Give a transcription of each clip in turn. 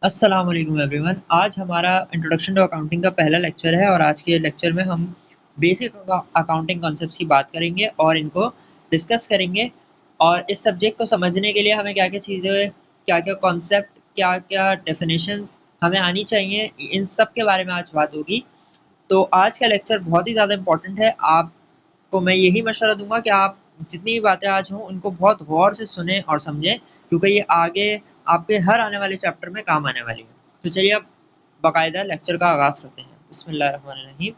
अस्सलाम वालेकुम एवरीवन। आज हमारा इंट्रोडक्शन टू अकाउंटिंग का पहला लेक्चर है और आज के लेक्चर में हम बेसिक अकाउंटिंग कॉन्सेप्ट्स की बात करेंगे और इनको डिस्कस करेंगे। और इस सब्जेक्ट को समझने के लिए हमें क्या-क्या चीज़ें, क्या-क्या कॉन्सेप्ट, क्या-क्या डेफिनेशंस हमें आनी चाहिए, इन सब के बारे में आज बात होगी। तो आज का लेक्चर बहुत ही ज़्यादा इम्पोर्टेंट है। आपको मैं यही मशवरा दूंगा कि आप जितनी भी बातें आज हों उनको बहुत गौर से सुने और समझें, क्योंकि ये आगे आपके हर आने वाले चैप्टर में काम आने वाली है। तो चलिए अब बाकायदा लेक्चर का आगाज़ करते हैं। बिस्मिल्लाहिर्रहमानिर्रहीम।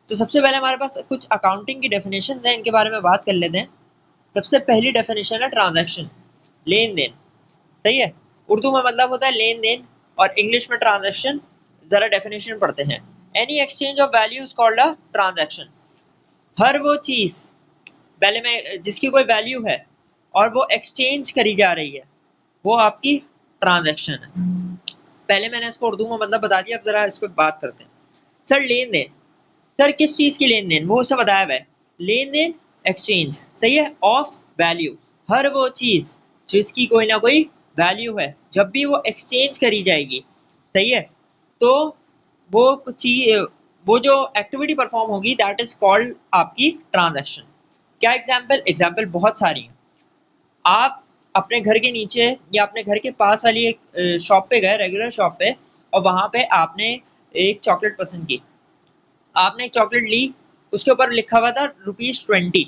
तो सबसे पहले हमारे पास कुछ अकाउंटिंग की डेफिनेशन है, इनके बारे में बात कर लेते हैं। सबसे पहली डेफिनेशन है ट्रांजैक्शन, लेन देन। सही है। उर्दू में मतलब होता है लेन देन और इंग्लिश में ट्रांजैक्शन। जरा डेफिनेशन पढ़ते हैं। Any exchange of value is called a transaction. हर वो चीज पहले में जिसकी कोई वैल्यू है और वो एक्सचेंज करी जा रही है, वो आपकी ट्रांजैक्शन है। पहले मैंने इसको उर्दू में मतलब बता दिया, अब जरा इस पर बात करते हैं। सर लेन देन, सर किस चीज की लेन देन, वो उसे बताया हुआ है। लेन देन एक्सचेंज, सही है, ऑफ वैल्यू। हर वो चीज जिसकी कोई ना कोई वैल्यू है, जब भी वो एक्सचेंज करी जाएगी, सही है, तो वो चीज, वो जो एक्टिविटी परफॉर्म होगी, दैट इज कॉल्ड आपकी ट्रांजैक्शन। क्या एग्जाम्पल, एग्जाम्पल बहुत सारी हैं। आप अपने घर के नीचे या अपने घर के पास वाली एक शॉप पे गए, रेगुलर शॉप पे, और वहां पे आपने एक चॉकलेट पसंद की। आपने एक चॉकलेट ली, उसके ऊपर लिखा हुआ था ₹20।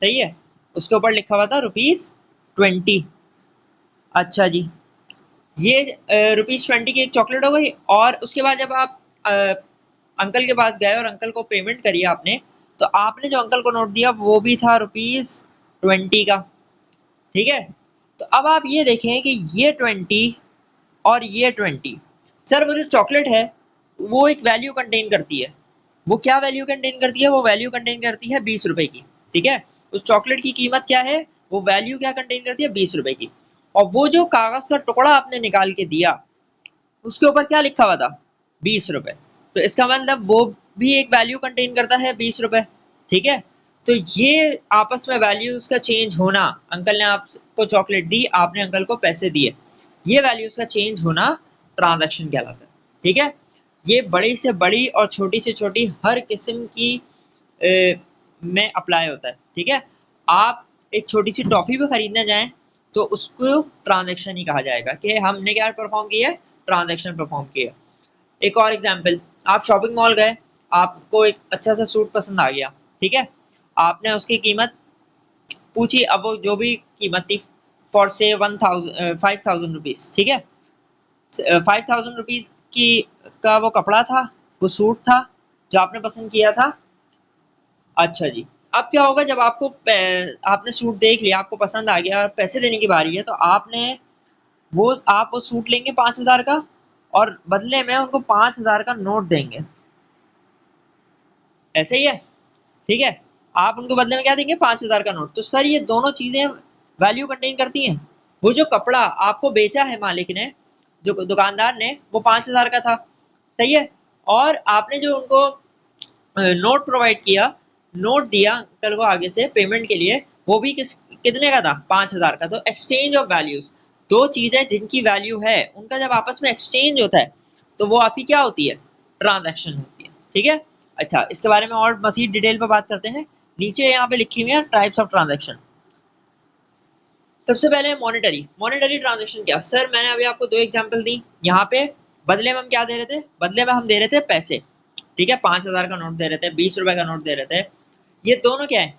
सही है, उसके ऊपर लिखा हुआ था ₹20। अच्छा जी, ये ₹20 की एक चॉकलेट हो गई। और उसके बाद जब आप अंकल के पास गए और अंकल को पेमेंट करी आपने, तो आपने जो अंकल को नोट दिया वो भी था ₹20 का। ठीक है। तो अब आप ये देखें कि ये 20 और ये 20, सर वो जो चॉकलेट है वो एक वैल्यू कंटेन करती है। वो क्या वैल्यू कंटेन करती है, वो वैल्यू कंटेन करती है ₹20 की। ठीक है। उस चॉकलेट की कीमत क्या है, वो वैल्यू क्या कंटेन करती है, ₹20 की। और वो जो कागज का टुकड़ा आपने निकाल के दिया, उसके ऊपर क्या लिखा हुआ था, ₹20। तो इसका मतलब वो भी एक वैल्यू कंटेन करता है, ₹20। ठीक है। तो ये आपस में वैल्यूज का चेंज होना, अंकल ने आपको चॉकलेट दी, आपने अंकल को पैसे दिए, ये वैल्यूज का चेंज होना ट्रांजैक्शन कहलाता है। ठीक है। ये बड़ी से बड़ी और छोटी से छोटी हर किस्म की में अप्लाई होता है। ठीक है। आप एक छोटी सी टॉफी भी खरीदने जाएं तो उसको ट्रांजैक्शन ही कहा जाएगा कि हमने क्या परफॉर्म किया है, ट्रांजैक्शन परफॉर्म किया। एक और एग्जांपल, आप शॉपिंग मॉल गए, आपको एक अच्छा सा सूट पसंद आ गया। ठीक है। आपने उसकी कीमत पूछी, अब वो जो भी कीमत थी, फॉर से 5000 रुपीज। ठीक है। 5000 रुपीज की का वो कपड़ा था, वो सूट था जो आपने पसंद किया था। अच्छा जी, अब क्या होगा, जब आपने सूट देख लिया, आपको पसंद आ गया, पैसे देने की बारी है, तो आप वो सूट लेंगे 5000 का, और बदले में उनको 5000 का नोट देंगे। ऐसे ही है। ठीक है। आप उनको बदले में क्या देंगे, 5000 का नोट। तो सर ये दोनों चीजें वैल्यू कंटेन करती हैं। वो जो कपड़ा आपको बेचा है मालिक ने, जो दुकानदार ने, वो 5000 का था। सही है। और आपने जो उनको नोट प्रोवाइड किया, नोट दिया अंकल को आगे से पेमेंट के लिए, वो भी कितने का था, 5000 का। तो एक्सचेंज ऑफ वैल्यूज, दो चीजें जिनकी वैल्यू है, उनका जब आपस में एक्सचेंज होता है, तो वो आपकी क्या होती है, ट्रांजैक्शन होती है। ठीक है। अच्छा, इसके बारे में और मजीद डिटेल पर बात करते हैं। नीचे यहाँ पे लिखी हुई है टाइप्स ऑफ ट्रांजैक्शन। सबसे पहले मॉनेटरी। मॉनेटरी ट्रांजैक्शन क्या, सर मैंने अभी आपको दो एग्जांपल दी। यहाँ पे बदले में हम क्या दे रहे थे, बदले में हम दे रहे थे पैसे। ठीक है। 5000 का नोट दे रहे थे, ₹20 का नोट दे रहे थे। ये दोनों क्या है,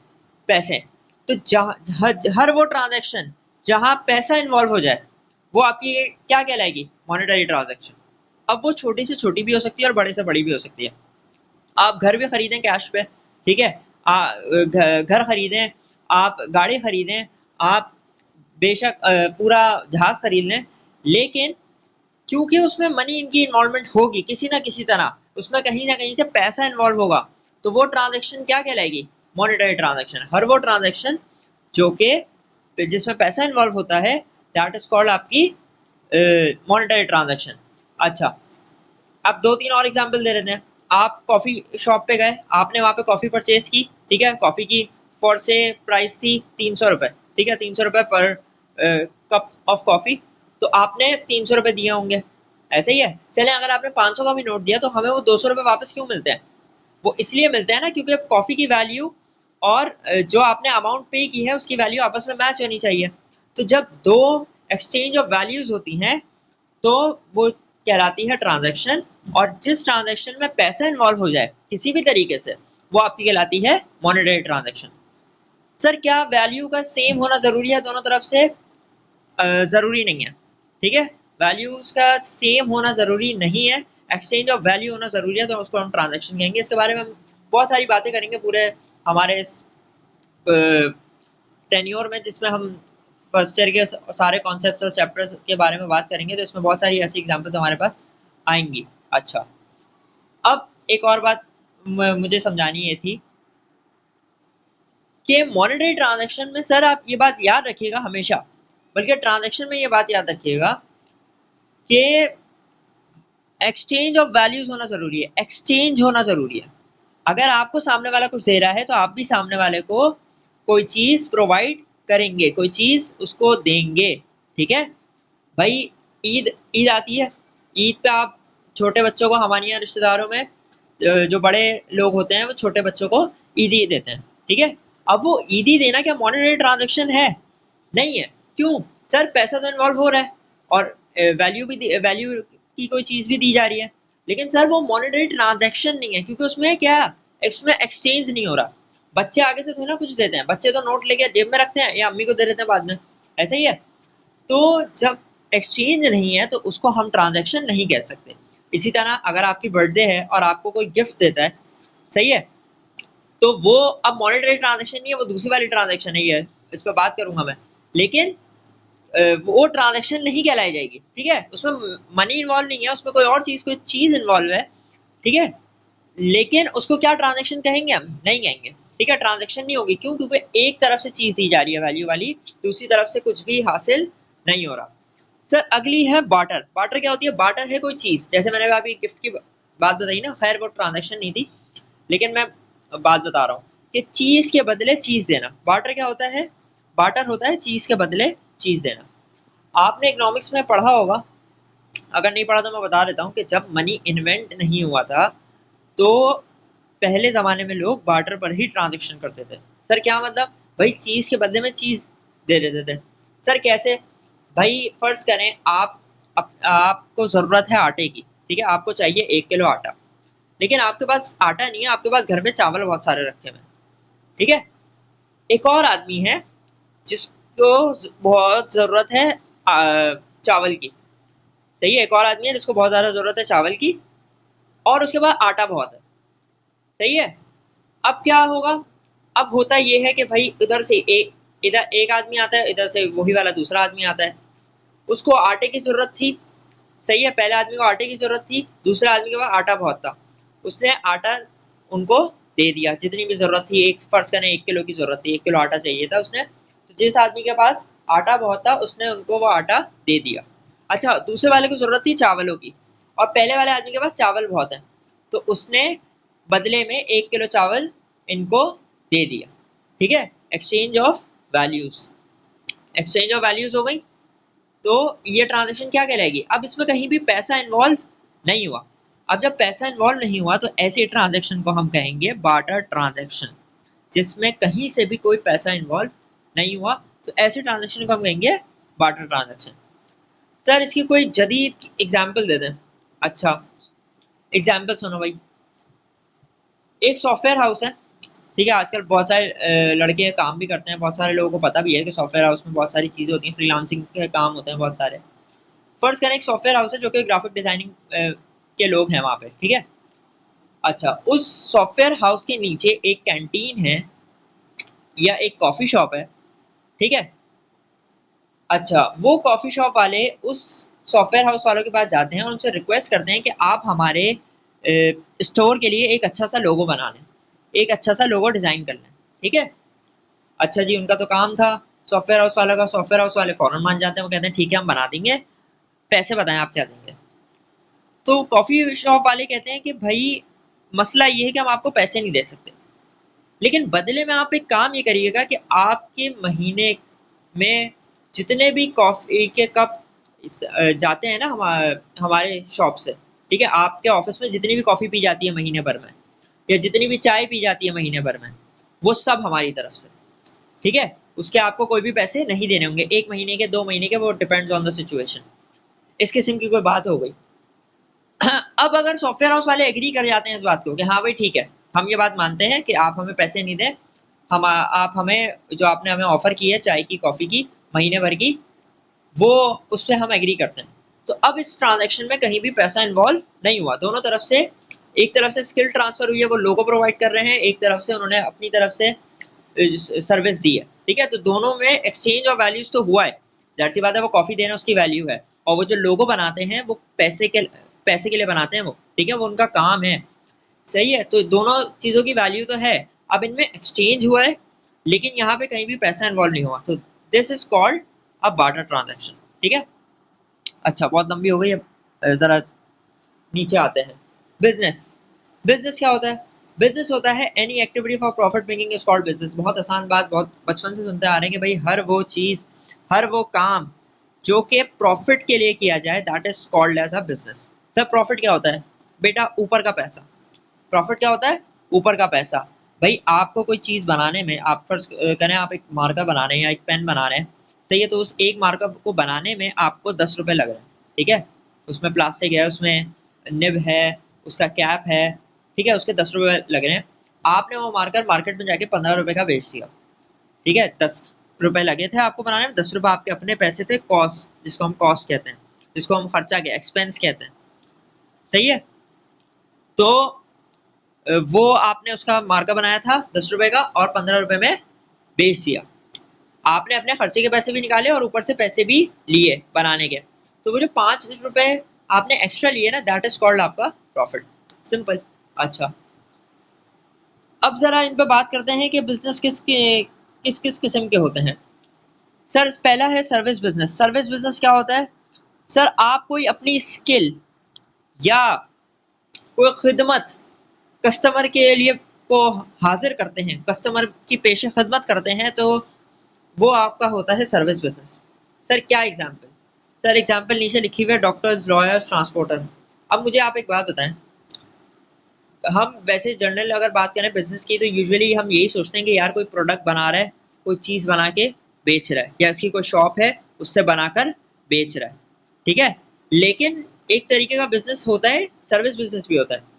पैसे। तो हर वो ट्रांजैक्शन जहां पैसा इन्वॉल्व हो जाए, वो आपकी क्या कहलाएगी, मॉनेटरी ट्रांजैक्शन। अब वो छोटी से छोटी भी हो सकती है और बड़े से बड़ी भी हो सकती है। आप घर भी खरीदें कैश पे, ठीक है, घर खरीदें, आप गाड़ी खरीदें, आप बेशक पूरा जहाज खरीद लें, लेकिन क्योंकि उसमें मनी इनकी इन्वॉल्वमेंट होगी किसी ना किसी तरह, उसमें कहीं ना कहीं से पैसा इन्वॉल्व होगा, तो वो ट्रांजैक्शन क्या कहलाएगी, मॉनेटरी ट्रांजैक्शन। हर वो ट्रांजैक्शन जो कि जिसमें पैसा इन्वॉल्व होता है, दैट इज कॉल्ड आपकी मॉनेटरी ट्रांजैक्शन। अच्छा, अब दो तीन और एग्जांपल दे देते हैं। आप कॉफी शॉप पे गए, आपने वहां पे कॉफी परचेज की। ठीक है। कॉफी की फॉर से प्राइस थी ₹300। ठीक है, ₹300 पर कप ऑफ कॉफी। तो आपने 300 रुपये दिए होंगे, ऐसे ही है। चले अगर आपने 500 का भी नोट दिया तो हमें वो 200 रुपये वापस क्यों मिलते हैं? वो इसलिए मिलते हैं ना क्योंकि अब कॉफी की वैल्यू और जो आपने अमाउंट पे की है उसकी वैल्यू आपस में मैच होनी चाहिए। तो जब दो एक्सचेंज ऑफ वैल्यूज होती हैं तो वो कहलाती है ट्रांजैक्शन, और जिस ट्रांजैक्शन में पैसा इन्वॉल्व हो जाए किसी भी तरीके से वो आपकी कहलाती है मॉनेटरी ट्रांजैक्शन। सर क्या वैल्यू का सेम होना जरूरी है दोनों तरफ से? जरूरी नहीं है, ठीक है। वैल्यूज का सेम होना जरूरी नहीं है, एक्सचेंज ऑफ वैल्यू होना जरूरी है, तो उसको हम ट्रांजैक्शन कहेंगे। इसके बारे में हम बहुत सारी बातें करेंगे पूरे हमारे इस टेन्योर में, जिसमें हम फर्स्ट ईयर के सारे कॉन्सेप्ट और चैप्टर्स के बारे में बात करेंगे, तो इसमें बहुत सारी ऐसी एग्जांपल्स हमारे पास आएंगी। अच्छा, अब एक और बात मुझे समझानी ये थी कि मॉनेटरी ट्रांजैक्शन में सर आप ये बात याद रखिएगा हमेशा, बल्कि ट्रांजैक्शन में ये बात याद रखिएगा कि एक्सचेंज ऑफ वैल्यूज होना जरूरी है, एक्सचेंज होना जरूरी है। अगर आपको सामने वाला कुछ दे रहा है तो आप भी सामने वाले को कोई चीज प्रोवाइड करेंगे, कोई चीज उसको देंगे, ठीक है भाई। ईद ईद आती है, ईद पे आप छोटे बच्चों को, हमारे यहाँ रिश्तेदारों में जो बड़े लोग होते हैं वो छोटे बच्चों को ईदी देते हैं, ठीक है। अब वो ईदी देना क्या मॉनेटरी ट्रांजैक्शन है? नहीं है। क्यों? सर पैसा तो इन्वॉल्व हो रहा है और वैल्यू की कोई चीज भी दी जा रही है, लेकिन सर वो मॉनेटरी ट्रांजैक्शन नहीं है क्योंकि उसमें क्या, उसमें एक्सचेंज नहीं हो रहा। बच्चे आगे से थोड़ी ना कुछ देते हैं, बच्चे तो नोट लेके जेब में रखते हैं या अम्मी को दे देते हैं बाद में, ऐसा ही है। तो जब एक्सचेंज नहीं है तो उसको हम ट्रांजैक्शन नहीं कह सकते। इसी तरह अगर आपकी बर्थडे है और आपको कोई गिफ्ट देता है, सही है, तो वो अब मॉनेटरी ट्रांजैक्शन नहीं है, वो दूसरी वाली ट्रांजैक्शन है, ये इस पर बात करूंगा मैं। लेकिन वो ट्रांजैक्शन नहीं कहलाई जाएगी, ठीक है। उसमें मनी इन्वॉल्व नहीं है, उसमें कोई चीज इन्वॉल्व है, ठीक है। लेकिन उसको क्या ट्रांजैक्शन कहेंगे? हम नहीं कहेंगे, ठीक है। ट्रांजैक्शन नहीं होगी, क्यों? क्योंकि एक तरफ से चीज दी जा रही है वैल्यू वाली, दूसरी तरफ से कुछ भी हासिल नहीं हो रहा। सर अगली है बार्टर। बार्टर क्या होती है? बार्टर है कोई चीज, जैसे मैंने अभी गिफ्ट की बात बताई ना, खैर वो ट्रांजैक्शन नहीं थी, लेकिन मैं बात बता रहा हूँ कि चीज के बदले चीज देना। बार्टर क्या होता है? बार्टर होता है चीज के बदले चीज देना। आपने इकोनॉमिक्स में पढ़ा होगा, अगर नहीं पढ़ा तो मैं बता देता हूँ कि जब मनी इन्वेंट नहीं हुआ था तो पहले ज़माने में लोग बार्टर पर ही ट्रांजैक्शन करते थे। सर क्या मतलब? भाई चीज़ के बदले में चीज़ दे देते थे। सर कैसे? भाई फर्ज करें आपको ज़रूरत है आटे की, ठीक है, आपको चाहिए 1 किलो आटा, लेकिन आपके पास आटा नहीं है, आपके पास घर में चावल बहुत सारे रखे हुए हैं, ठीक है। एक और आदमी है जिसको बहुत ज़रूरत है चावल की, सही है। एक और आदमी है जिसको बहुत ज़्यादा ज़रूरत है चावल की और उसके पास आटा बहुत है, सही है। अब क्या होगा? अब होता ये है कि भाई इधर एक आदमी आता है, इधर से वही वाला दूसरा आदमी आता है, उसको आटे की जरूरत थी, सही है। पहले आदमी को आटे की जरूरत थी, दूसरे आदमी के पास आटा बहुत था, उसने आटा उनको दे दिया जितनी भी जरूरत थी। एक फर्ज करें 1 किलो की जरूरत थी, 1 किलो आटा चाहिए था उसने, तो जिस आदमी के पास आटा बहुत था उसने उनको वो आटा दे दिया। अच्छा, दूसरे वाले को जरूरत थी चावलों की और पहले वाले आदमी के पास चावल बहुत है, तो उसने बदले में 1 किलो चावल इनको दे दिया, ठीक है। Exchange of values, exchange of values हो गई। तो ये ट्रांजेक्शन क्या कहलाएगी? अब इसमें कहीं भी पैसा इन्वॉल्व नहीं हुआ। अब जब पैसा इन्वॉल्व नहीं हुआ तो ऐसे ट्रांजेक्शन को हम कहेंगे बार्टर ट्रांजेक्शन, जिसमें कहीं से भी कोई पैसा इन्वॉल्व नहीं हुआ, तो ऐसे ट्रांजेक्शन को हम कहेंगे बार्टर ट्रांजेक्शन। सर इसकी कोई जदीद एग्जाम्पल दे दें। अच्छा, एग्जाम्पल सुनो भाई। एक सॉफ्टवेयर हाउस है, ठीक है, आजकल बहुत सारे लड़के काम भी करते हैं, बहुत सारे लोगों को पता भी है कि सॉफ्टवेयर हाउस में बहुत सारी चीज़ें होती हैं, फ्रीलांसिंग के काम होते हैं बहुत सारे। फर्ज करें एक सॉफ्टवेयर हाउस है जो कि ग्राफिक डिजाइनिंग के लोग हैं वहाँ पे, ठीक है। अच्छा, उस सॉफ्टवेयर हाउस के नीचे एक कैंटीन है या एक कॉफ़ी शॉप है, ठीक है। अच्छा, वो कॉफ़ी शॉप वाले उस सॉफ्टवेयर हाउस वालों के पास जाते हैं और उनसे रिक्वेस्ट करते हैं कि आप हमारे स्टोर के लिए एक अच्छा सा लोगो बना लें, एक अच्छा सा लोगो डिज़ाइन कर लें, ठीक है। अच्छा जी, उनका तो काम था सॉफ्टवेयर हाउस वालों का। सॉफ्टवेयर हाउस वाले फौरन मान जाते हैं, वो कहते हैं ठीक है हम बना देंगे, पैसे बताएं आप क्या देंगे। तो कॉफ़ी शॉप वाले कहते हैं कि भाई मसला ये है कि हम आपको पैसे नहीं दे सकते, लेकिन बदले में आप एक काम ये करिएगा कि आपके महीने में जितने भी कॉफ़ी के कप जाते हैं ना हमारे शॉप से, ठीक है, आपके ऑफिस में जितनी भी कॉफ़ी पी जाती है महीने भर में, या जितनी भी चाय पी जाती है महीने भर में, वो सब हमारी तरफ से, ठीक है। उसके आपको कोई भी पैसे नहीं देने होंगे, 1 महीने के, 2 महीने के, वो डिपेंड्स ऑन द सिचुएशन। इस किस्म की कोई बात हो गई। अब अगर सॉफ्टवेयर हाउस वाले एग्री कर जाते हैं इस बात को कि हाँ भाई ठीक है, हम ये बात मानते हैं कि आप हमें पैसे नहीं दें, हम आप हमें जो आपने हमें ऑफर की है चाय की, कॉफ़ी की, महीने भर की, वो उस पर हम एग्री करते हैं। तो अब इस ट्रांजैक्शन में कहीं भी पैसा इन्वॉल्व नहीं हुआ, दोनों तरफ से, एक तरफ से स्किल ट्रांसफर हुई है, वो लोगो प्रोवाइड कर रहे हैं, एक तरफ से उन्होंने अपनी तरफ से सर्विस दी है, ठीक है। तो दोनों में एक्सचेंज ऑफ वैल्यूज तो हुआ है, जाहिर सी बात है, वो कॉफी देना उसकी वैल्यू है, और वो जो लोगो बनाते हैं वो पैसे के लिए बनाते हैं वो, ठीक है, वो उनका काम है, सही है। तो दोनों चीजों की वैल्यू तो है, अब इनमें एक्सचेंज हुआ है, लेकिन यहाँ पे कहीं भी पैसा इन्वॉल्व नहीं हुआ, तो this is called a barter transaction, ठीक है। अच्छा, बहुत लंबी हो गई, अब जरा नीचे आते हैं। बिजनेस, बिजनेस क्या होता है? बिजनेस होता है any activity for profit making is called business. बहुत आसान बात, बहुत बचपन से सुनते आ रहे हैं कि भाई हर वो चीज, हर वो काम जो कि प्रॉफिट के लिए किया जाए, that is called as a business. Sir profit क्या होता है? बेटा ऊपर का पैसा। प्रॉफिट क्या होता है? ऊपर का पैसा। भाई आपको कोई चीज बनाने में, आप फर्ज करें आप एक मार्कर बना रहे हैं या एक पेन बना रहे हैं, सही है, तो उस एक मार्कर को बनाने में आपको 10 रुपए लग रहे हैं, ठीक है। उसमें प्लास्टिक है, उसमें निब है, उसका कैप है, ठीक है, उसके 10 रुपए लग रहे हैं। आपने वो मार्कर मार्केट में जाके 15 रुपए का बेच दिया, ठीक है। 10 रुपए लगे थे आपको बनाने में, 10 रुपए आपके अपने पैसे थे, कॉस्ट, जिसको हम कॉस्ट कहते हैं, जिसको हम खर्चा के एक्सपेंस कहते हैं, सही है। तो वो आपने उसका मार्का बनाया था 10 रुपए का, और 15 रुपए में बेच दिया। आपने अपने खर्चे के पैसे भी निकाले और ऊपर से पैसे भी लिए बनाने के, तो वो जो 5 रुपए आपने एक्स्ट्रा लिए ना, दैट इज कॉल्ड आपका प्रॉफिट, सिंपल। अच्छा, अब जरा इन पे बात करते हैं कि बिजनेस किस किस किस्म के होते हैं। सर पहला है सर्विस बिजनेस। सर्विस बिजनेस क्या होता है? सर आप कोई अपनी स्किल या कोई खिदमत कस्टमर के लिए को हाजिर करते हैं, कस्टमर की पेश खदमत करते हैं, तो वो आपका होता है सर्विस बिजनेस। सर क्या एग्जाम्पल? सर एग्जाम्पल नीचे लिखी हुई है, डॉक्टर्स, लॉयर्स, ट्रांसपोर्टर। अब मुझे आप एक बात बताएं, हम वैसे जनरल अगर बात करें बिजनेस की, तो यूजुअली हम यही सोचते हैं कि यार कोई प्रोडक्ट बना रहा है, कोई चीज़ बना के बेच रहा है, या इसकी कोई शॉप है उससे बनाकर बेच रहा है, ठीक है। लेकिन एक तरीके का बिजनेस होता है, सर्विस बिजनेस भी होता है।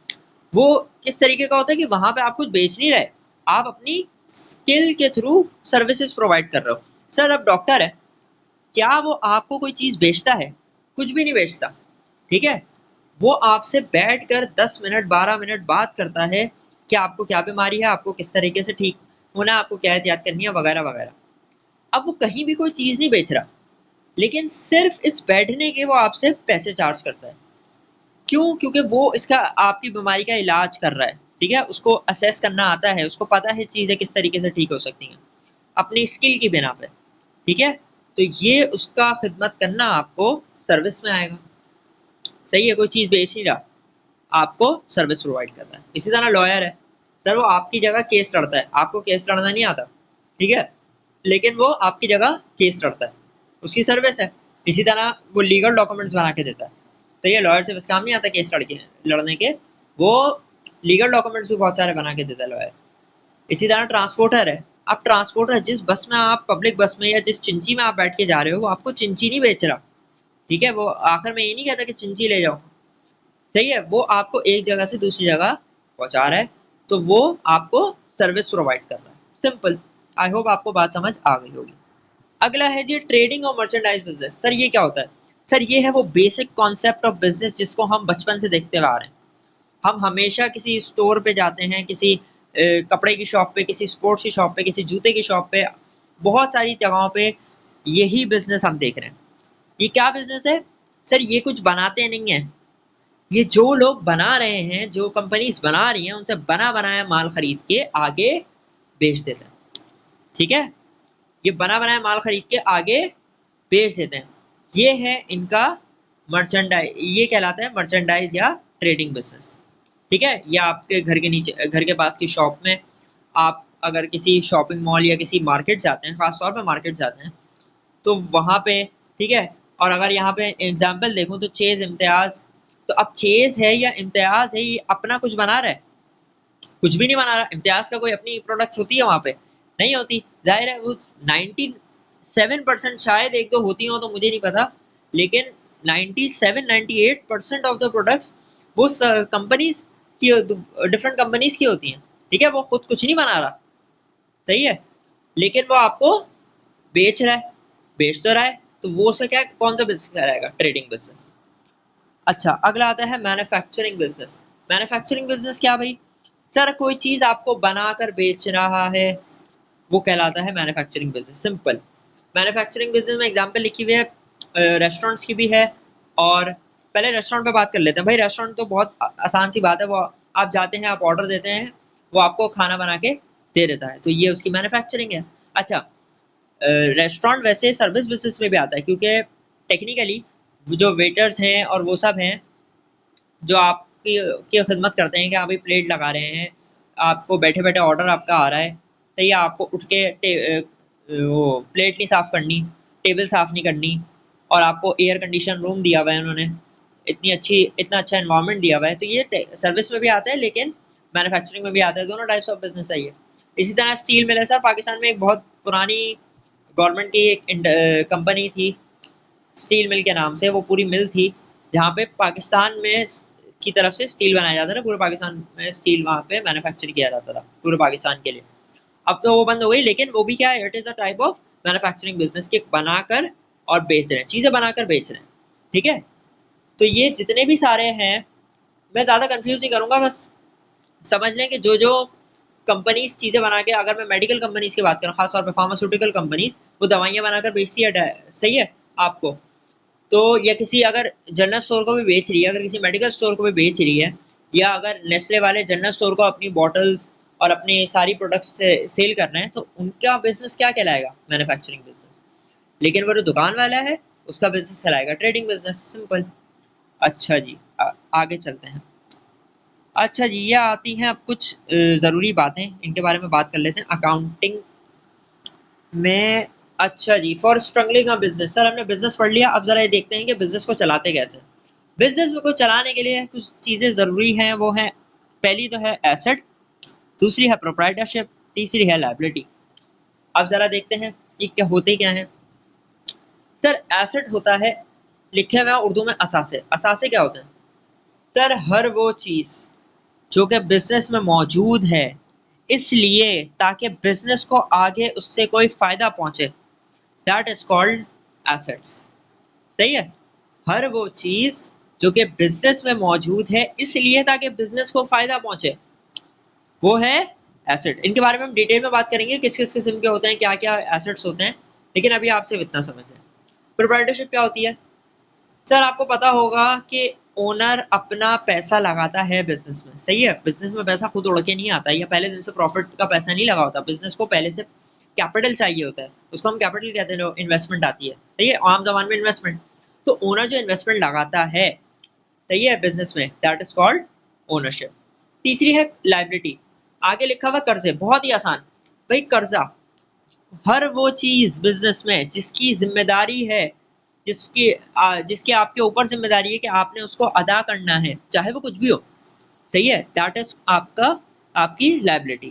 वो किस तरीके का होता है कि वहां पे आप कुछ बेच नहीं रहे, आप अपनी स्किल के थ्रू सर्विसेज प्रोवाइड कर रहे हो। सर अब डॉक्टर है, क्या वो आपको कोई चीज बेचता है? कुछ भी नहीं बेचता, ठीक है। वो आपसे बैठकर 10 मिनट 12 मिनट बात करता है कि आपको क्या बीमारी है, आपको किस तरीके से ठीक होना है, आपको क्या एहतियात करनी है, वगैरह वगैरह। अब वो कहीं भी कोई चीज नहीं बेच रहा, लेकिन सिर्फ इस बैठने के वो आपसे पैसे चार्ज करता है। क्यों? क्योंकि वो इसका, आपकी बीमारी का इलाज कर रहा है, ठीक है, उसको असेस करना आता है, उसको पता है चीज़ें किस तरीके से ठीक हो सकती हैं अपनी स्किल की बिना पे, ठीक है। तो ये उसका खिदमत करना आपको सर्विस में आएगा, सही है। कोई चीज़ बेच नहीं रहा, आपको सर्विस प्रोवाइड कर रहा है। इसी तरह लॉयर है, सर वो आपकी जगह केस लड़ता है, आपको केस लड़ना नहीं आता, ठीक है, लेकिन वो आपकी जगह केस लड़ता है, उसकी सर्विस है। इसी तरह वो लीगल डॉक्यूमेंट्स बना के देता है, सही है। लॉयर से बस काम नहीं आता केस लड़ने के, वो लीगल डॉक्यूमेंट्स भी बहुत सारे बना के देता है लॉयर। इसी तरह ट्रांसपोर्टर है, अब ट्रांसपोर्टर जिस बस में आप, पब्लिक बस में या जिस चिंची में आप बैठ के जा रहे हो, वो आपको चिंची नहीं बेच रहा, ठीक है। वो आखिर में ये नहीं कहता कि चिंची ले जाओ, सही है, वो आपको एक जगह से दूसरी जगह पहुंचा रहा है, तो वो आपको सर्विस प्रोवाइड कर रहा है, सिंपल। आई होप आपको बात समझ आ गई होगी। अगला है जी ट्रेडिंग और मर्चेंडाइज बिजनेस। सर ये क्या होता है? सर ये है वो बेसिक कॉन्सेप्ट ऑफ बिजनेस जिसको हम बचपन से देखते हुए आ रहे हैं। हम हमेशा किसी स्टोर पे जाते हैं, किसी कपड़े की शॉप पे, किसी स्पोर्ट्स की शॉप पे, किसी जूते की शॉप पे, बहुत सारी जगहों पे यही बिजनेस हम देख रहे हैं। ये क्या बिजनेस है? सर ये कुछ बनाते नहीं है, ये जो लोग बना रहे हैं, जो कंपनीज बना रही हैं, उनसे बना बनाया माल खरीद के आगे बेच देते हैं, ठीक है। ये बना बनाया माल खरीद के आगे बेच देते हैं, ये है इनका मर्चेंडाइज, ये कहलाता है मर्चेंडाइज या ट्रेडिंग बिजनेस, ठीक है। ये आपके घर के नीचे, घर के पास की शॉप में, आप अगर किसी शॉपिंग मॉल या किसी मार्केट जाते हैं, खासतौर पर मार्केट जाते हैं, तो वहाँ पे, ठीक है, और अगर यहाँ पे एग्जाम्पल देखूं तो चेज, इम्तियाज, तो अब चेज है या इम्तियाज है, ये अपना कुछ बना रहा है? कुछ भी नहीं बना रहा। इम्तियाज का कोई अपनी प्रोडक्ट होती है वहां पे? नहीं होती। जाहिर है वो 97% शायद एक दो होती हो तो मुझे नहीं पता, लेकिन 97-98% ऑफ द प्रोडक्ट्स वो कंपनीज की, डिफरेंट कंपनीज की होती हैं। ठीक है, वो खुद कुछ नहीं बना रहा, सही है, लेकिन वो आपको बेच रहा है, बेच तो रहा है, तो वो उसका क्या, कौन सा बिजनेस कराएगा? Trading business. अच्छा, अगला आता है मैन्युफैक्चरिंग बिजनेस। मैन्युफैक्चरिंग बिजनेस क्या भाई? सर कोई चीज आपको बनाकर बेच रहा है, वो कहलाता है manufacturing business. Simple. Manufacturing business में एग्जांपल लिखी हुई है, रेस्टोरेंट्स की भी है। और पहले रेस्टोरेंट पे बात कर लेते हैं भाई। रेस्टोरेंट तो बहुत आसान सी बात है, वो आप जाते हैं, आप ऑर्डर देते हैं, वो आपको खाना बना के दे देता है, तो ये उसकी मैन्युफैक्चरिंग है। अच्छा, रेस्टोरेंट वैसे सर्विस बिजनेस में भी आता है, क्योंकि टेक्निकली जो वेटर्स हैं और वो सब हैं जो आपकी की खिदमत करते हैं कि आप प्लेट लगा रहे हैं, आपको बैठे बैठे ऑर्डर आपका आ रहा है, सही है, आपको उठ के वो प्लेट नहीं साफ करनी, टेबल साफ नहीं करनी, और आपको एयर कंडीशन रूम दिया हुआ है उन्होंने, इतना अच्छा एनवायरनमेंट दिया हुआ है, तो ये सर्विस में भी आता है, लेकिन मैन्युफैक्चरिंग में भी आता है। दोनों टाइप्स ऑफ बिजनेस है ये। इसी तरह स्टील मिल है सर, पाकिस्तान में एक बहुत पुरानी गवर्नमेंट की एक कंपनी थी स्टील मिल के नाम से, वो पूरी मिल थी जहाँ पे पाकिस्तान में की तरफ से स्टील बनाया जाता था, पूरे पाकिस्तान में स्टील वहाँ पे मैन्युफैक्चर किया जाता था पूरे पाकिस्तान के लिए। अब तो वो बंद हो गई, लेकिन वो भी क्या है, it is a type of manufacturing business के बनाकर और बेच रहे हैं, चीजें बनाकर बेच रहे हैं। ठीक है, तो ये जितने भी सारे हैं, मैं ज्यादा कंफ्यूज नहीं करूंगा, बस समझ लें कि जो जो कंपनीज चीजें बना के, अगर मैं मेडिकल कंपनीज की बात करूँ, खासतौर पर फार्मास्यूटिकल कंपनीज, वो दवाइयां बनाकर बेचती है, सही है आपको, तो या किसी अगर जनरल स्टोर को भी बेच रही है, अगर किसी मेडिकल स्टोर को भी बेच रही है, या अगर नेस्ले वाले जनरल स्टोर को अपनी बॉटल्स और अपनी सारी प्रोडक्ट्स से सेल कर रहे हैं, तो उनका बिजनेस क्या कहलाएगा? Manufacturing business. लेकिन वो जो दुकान वाला है, उसका बिजनेस कहलाएगा ट्रेडिंग बिजनेस। सिंपल। अच्छा जी, आगे चलते हैं। अच्छा जी, ये आती हैं अब कुछ ज़रूरी बातें, इनके बारे में बात कर लेते हैं अकाउंटिंग में। अच्छा जी, for struggling a business. Sir हमने बिजनेस पढ़ लिया, अब जरा ये देखते हैं कि बिजनेस को चलाते कैसे। बिजनेस को चलाने के लिए कुछ चीज़ें ज़रूरी हैं, वो हैं, पहली तो है एसेट, दूसरी है प्रोप्राइटरशिप, तीसरी है लायबिलिटी। अब जरा देखते हैं ये क्या होते क्या हैं। सर एसेट होता है, लिखे हुए उर्दू में असासे। असासे क्या होते हैं? सर हर वो चीज़ जो कि बिजनेस में मौजूद है, इसलिए ताकि बिजनेस को आगे उससे कोई फायदा पहुंचे, दैट इज कॉल्ड एसेट्स। सही है, हर वो चीज जो कि बिजनेस में मौजूद है इसलिए ताकि बिजनेस को फायदा पहुंचे, वो है एसेट। इनके बारे में हम डिटेल में बात करेंगे, किस किस किस्म के होते हैं, क्या क्या एसेट्स होते हैं, लेकिन अभी आपसे इतना समझ लें। प्रोप्राइटरशिप क्या होती है? सर आपको पता होगा कि ओनर अपना पैसा लगाता है बिजनेस में, सही है, बिजनेस में पैसा खुद उड़ के नहीं आता है, या पहले दिन से प्रॉफिट का पैसा नहीं लगा होता, बिजनेस को पहले से कैपिटल चाहिए होता है, उसको हम कैपिटल कहते हैं, इन्वेस्टमेंट आती है, सही है, आम जबान में इन्वेस्टमेंट। तो ओनर जो इन्वेस्टमेंट लगाता है, सही है, बिजनेस में, दैट इज कॉल्ड ओनरशिप। तीसरी है लाइबिलिटी, आगे लिखा हुआ कर्जे, बहुत ही आसान भाई, कर्जा हर वो चीज बिजनेस में जिसकी जिम्मेदारी है, जिसकी आपके ऊपर जिम्मेदारी है कि आपने उसको अदा करना है, चाहे वो कुछ भी हो, सही है, दैट इज आपका, आपकी लायबिलिटी,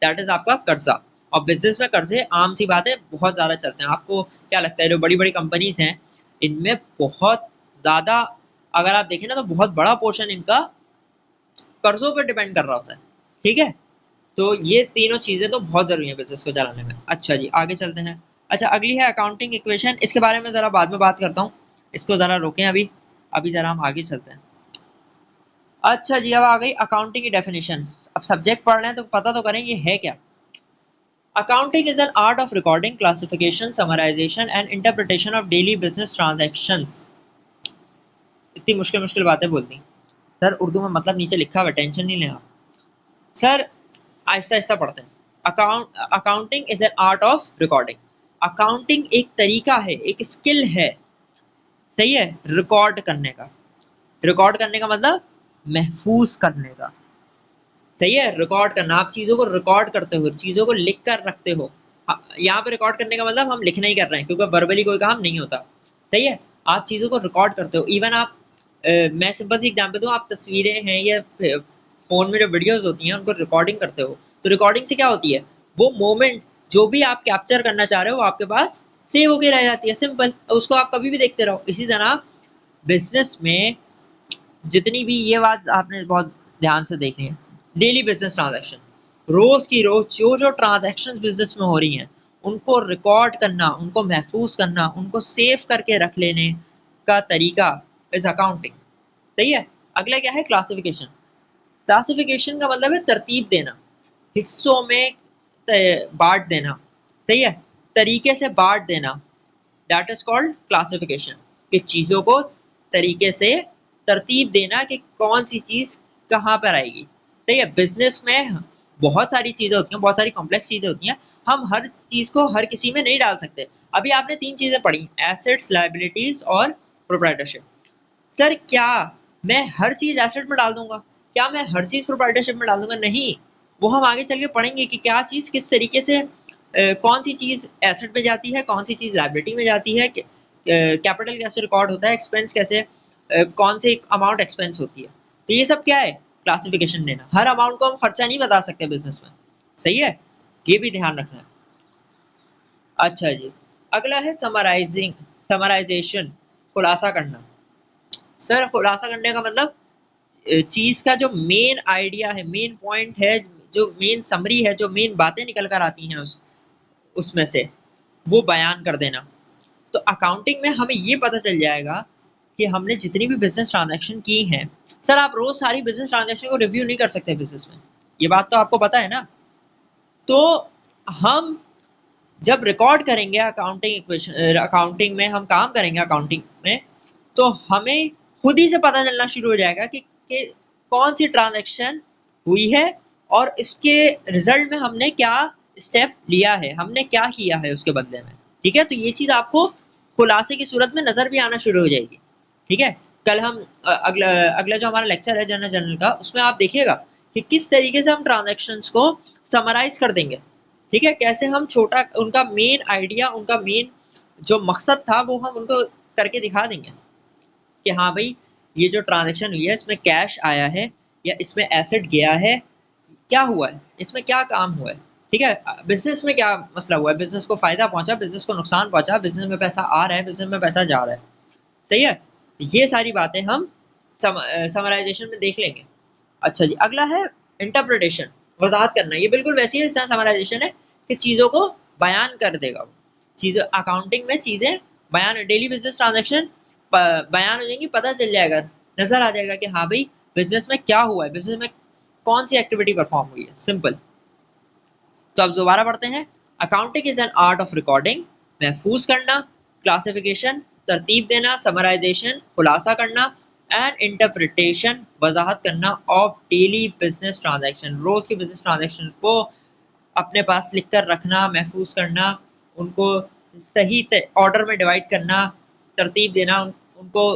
दैट इज आपका कर्जा। और बिजनेस में कर्जे आम सी बात है, बहुत ज्यादा चलते हैं। आपको क्या लगता है जो बड़ी बड़ी कंपनीज हैं, इनमें बहुत ज्यादा, अगर आप देखें ना, तो बहुत बड़ा पोर्शन इनका कर्जों पर डिपेंड कर रहा होता है। ठीक है, तो ये तीनों चीजें तो बहुत जरूरी है बिजनेस को चलाने में। अच्छा जी, आगे चलते हैं। अच्छा, अगली है अकाउंटिंग इक्वेशन, इसके बारे में जरा बाद में बात करता हूँ, इसको जरा रोकें अभी, अभी जरा हम आगे चलते हैं। अच्छा जी, अब आ गई अकाउंटिंग की डेफिनेशन। अब सब्जेक्ट पढ़ रहे हैं तो पता तो करें ये है क्या। Accounting is an art of recording, classification, summarisation and interpretation of daily business transactions. इतनी मुश्किल मुश्किल बातें बोलती सर, उर्दू में मतलब नीचे लिखा हुआ, टेंशन नहीं लेना सर, आहिस्ता आहिस्ता पढ़ते हैं। Accounting is an art of recording. Accounting एक तरीका है, एक स्किल है, सही है, रिकॉर्ड करने का। रिकॉर्ड करने का मतलब महफूज करने का, सही है, रिकॉर्ड करना, आप चीजों को रिकॉर्ड करते हो, चीजों को लिख कर रखते हो। यहाँ पे रिकॉर्ड करने का मतलब हम लिखना ही कर रहे हैं, क्योंकि वर्बली कोई काम नहीं होता, सही है। आप चीज़ों को रिकॉर्ड करते हो। इवन आप मैं सिंपल सी एग्जांपल दूँ, आप तस्वीरें हैं या फ़ोन में जो वीडियोज़ होती हैं उनको रिकॉर्डिंग करते हो, तो रिकॉर्डिंग से क्या होती है, वो मोमेंट जो भी आप कैप्चर करना चाह रहे हो वो आपके पास सेव होके रह जाती है, सिंपल। उसको आप कभी भी देखते रहो। इसी तरह बिज़नेस में जितनी भी, ये बात आपने बहुत ध्यान से देखनी है, डेली बिजनेस ट्रांजैक्शन, रोज की रोज जो जो ट्रांजैक्शन बिजनेस में हो रही हैं उनको रिकॉर्ड करना, उनको महफूज करना, उनको सेव करके रख लेने का तरीका इज अकाउंटिंग। सही है। अगला क्या है, क्लासिफिकेशन। क्लासिफिकेशन का मतलब है तरतीब देना, हिस्सों में बांट देना। सही है, तरीके से बांट देना, दैट इज कॉल्ड क्लासिफिकेशन। कि चीज़ों को तरीके से तरतीब देना कि कौन सी चीज़ कहाँ पर आएगी। सही है। बिजनेस में बहुत सारी चीज़ें होती हैं, बहुत सारी कॉम्प्लेक्स चीज़ें होती हैं, हम हर चीज़ को हर किसी में नहीं डाल सकते। अभी आपने 3 चीज़ें पढ़ी, एसेट्स, लायबिलिटीज और प्रोप्राइटरशिप। सर क्या मैं हर चीज़ एसेट में डाल दूंगा, क्या मैं हर चीज़ प्रोप्राइटरशिप में डाल दूंगा? नहीं, वो हम आगे चल के पढ़ेंगे कि क्या चीज़ किस तरीके से, कौन सी चीज़ एसेट में जाती है, कौन सी चीज़ लायबिलिटी में जाती है, कैपिटल कैसे रिकॉर्ड होता है, एक्सपेंस कैसे, कौन सी अमाउंट एक्सपेंस होती है। तो ये सब क्या है, क्लासिफिकेशन देना। हर अमाउंट को हम खर्चा नहीं बता सकते बिजनेस में। सही है, ये भी ध्यान रखना है। अच्छा जी, अगला है समराइजिंग, समराइजेशन, खुलासा करना। सर खुलासा करने का मतलब चीज का जो मेन आइडिया है, मेन पॉइंट है, जो मेन समरी है, जो मेन बातें निकल कर आती हैं उसमें से वो बयान कर देना। तो अकाउंटिंग में हमें ये पता चल जाएगा कि हमने जितनी भी बिजनेस ट्रांजैक्शन की हैं। सर आप रोज सारी बिजनेस ट्रांजैक्शन को रिव्यू नहीं कर सकते बिजनेस में, ये बात तो आपको पता है ना। तो हम जब रिकॉर्ड करेंगे अकाउंटिंग इक्वेशन, अकाउंटिंग में हम काम करेंगे अकाउंटिंग में, तो हमें खुद ही से पता चलना शुरू हो जाएगा कि कौन सी ट्रांजैक्शन हुई है और इसके रिजल्ट में हमने क्या स्टेप लिया है, हमने क्या किया है उसके बदले में। ठीक है, तो ये चीज आपको खुलासे की सूरत में नजर भी आना शुरू हो जाएगी। ठीक है, कल हम अगला अगला जो हमारा लेक्चर है जनरल जनरल का, उसमें आप देखिएगा कि किस तरीके से हम ट्रांजेक्शन्स को समराइज कर देंगे। ठीक है, कैसे हम छोटा उनका मेन आइडिया, उनका मेन जो मकसद था वो हम उनको करके दिखा देंगे कि हाँ भाई ये जो ट्रांजैक्शन हुई है इसमें कैश आया है या इसमें एसेट गया है, क्या हुआ है, इसमें क्या काम हुआ है। ठीक है, बिजनेस में क्या मसला हुआ है, बिजनेस को फायदा पहुंचा, बिजनेस को नुकसान पहुंचा, बिजनेस में पैसा आ रहा है, बिजनेस में पैसा जा रहा है। सही है, ये सारी बातें हम समराइजेशन में देख लेंगे। अच्छा जी, अगला है इंटरप्रिटेशन, वजाहत करना। ये बिल्कुल वैसी है जिस तरह समराइजेशन है कि चीज़ों को बयान कर देगा वो। चीज़ें अकाउंटिंग में चीज़ें बयान, डेली बिजनेस ट्रांजैक्शन बयान हो जाएंगी, पता चल जाएगा, नजर आ जाएगा कि हाँ भाई बिजनेस में क्या हुआ है, बिजनेस में कौन सी एक्टिविटी परफॉर्म हुई है, सिंपल। तो अब दोबारा पढ़ते हैं। Accounting is an art of recording, महफूज करना, क्लासिफिकेशन, तरतीब देना, समराइजेशन, खुलासा करना, एंड इंटरप्रिटेशन, वजाहत करना ऑफ डेली बिजनेस ट्रांजैक्शन। रोज के बिजनेस ट्रांजैक्शन को अपने पास लिख कर रखना, महफूज करना, उनको सही ऑर्डर में डिवाइड करना, तरतीब देना, उनको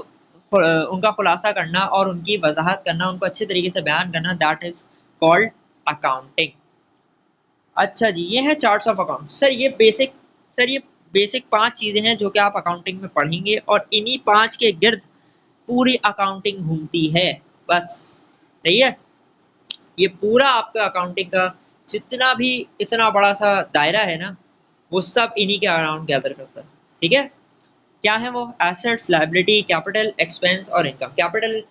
उनका खुलासा करना और उनकी वजाहत करना, उनको अच्छे तरीके से बयान करना, दैट इज कॉल्ड अकाउंटिंग। अच्छा जी, ये है चार्ट्स ऑफ अकाउंट। सर ये बेसिक 5 चीजें हैं जो कि आप अकाउंटिंग में पढ़ेंगे और इन्हीं 5 के गिर्द पूरी अकाउंटिंग घूमती है, बस। सही है, ये पूरा आपका अकाउंटिंग का जितना भी इतना बड़ा सा दायरा है ना, वो सब इन्हीं के अराउंड गैदर करता है। ठीक है, क्या है वो, एसेट्स, लायबिलिटी, कैपिटल, एक्सपेंस और इनकम। कैपिटल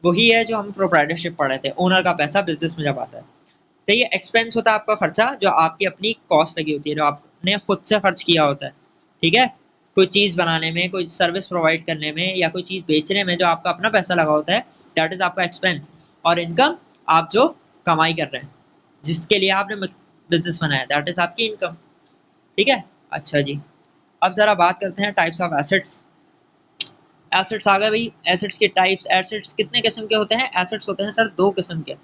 वही है जो हम प्रोप्राइटरशिप पढ़े थे, ओनर का पैसा बिजनेस में जब आता है। सही है, एक्सपेंस होता है आपका खर्चा, जो आपकी अपनी कॉस्ट लगी होती है, जो आपने खुद से खर्च किया होता है। ठीक है, कोई चीज़ बनाने में, कोई सर्विस प्रोवाइड करने में या कोई चीज़ बेचने में जो आपका अपना पैसा लगा होता है, दैट इज आपका एक्सपेंस। और इनकम, आप जो कमाई कर रहे हैं, जिसके लिए आपने बिजनेस बनाया, दैट इज आपकी इनकम। ठीक है। अच्छा जी, अब जरा बात करते हैं टाइप्स ऑफ एसेट्स। एसेट्स आ गए भाई, एसेट्स के टाइप्स। एसेट्स कितने किस्म के होते हैं? एसेट्स होते हैं सर 2 किस्म के,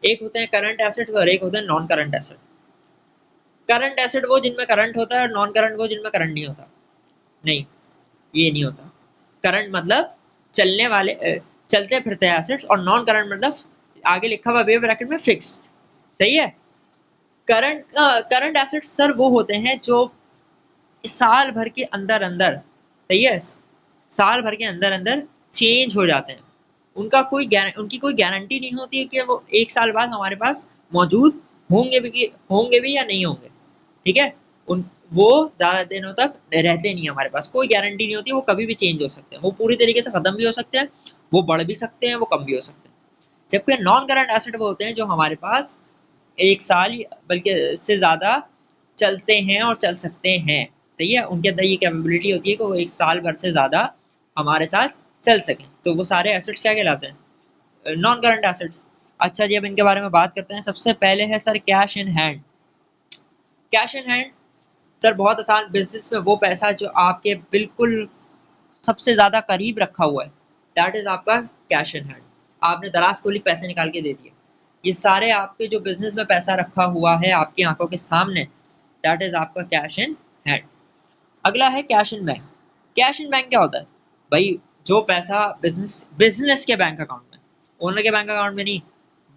एक होते हैं करंट एसेट्स और एक होते हैं non current asset. Current asset वो जिनमें करंट होता है और नॉन करंट वो जिनमें करंट नहीं होता। नहीं, ये नहीं होता। करंट मतलब चलने वाले, चलते फिरते एसेट्स, और नॉन करंट मतलब आगे लिखा हुआ वेव ब्रैकेट में फिक्स्ड। सही है। करंट करंट एसेट्स सर वो होते हैं जो साल भर के अंदर अंदर, सही है, साल भर के अंदर अंदर चेंज हो जाते हैं। उनकी कोई गारंटी नहीं होती है कि वो 1 साल बाद हमारे पास मौजूद होंगे भी या नहीं होंगे। ठीक है, उन वो ज्यादा दिनों तक रहते नहीं, हमारे पास कोई गारंटी नहीं होती, वो कभी भी चेंज हो सकते हैं, वो पूरी तरीके से खत्म भी हो सकते हैं, वो बढ़ भी सकते हैं, वो कम भी हो सकते हैं। जबकि नॉन करंट एसेट वो होते हैं जो हमारे पास 1 साल बल्कि इससे ज्यादा चलते हैं और चल सकते हैं। सही है, उनके अंदर ये कैपेबिलिटी होती है कि वो 1 साल भर से ज्यादा हमारे साथ चल सकें, तो वो सारे एसेट्स क्या कहलाते हैं? Non current assets. अच्छा जी, अब इनके बारे में बात करते हैं। सबसे पहले है sir cash in hand. Cash in hand sir बहुत आसान, बिजनेस में वो पैसा जो आपके बिल्कुल सबसे ज्यादा करीब रखा हुआ है, दैट इज आपका कैश इन हैंड। आपने दराज खोली, पैसे निकाल के दे दिए, ये सारे आपके जो बिजनेस में पैसा रखा हुआ है आपकी आंखों के सामने, दैट इज आपका कैश इन हैंड। अगला है cash in bank. Cash in bank क्या होता है भाई? जो पैसा बिजनेस के बैंक अकाउंट में, ओनर के बैंक अकाउंट में नहीं,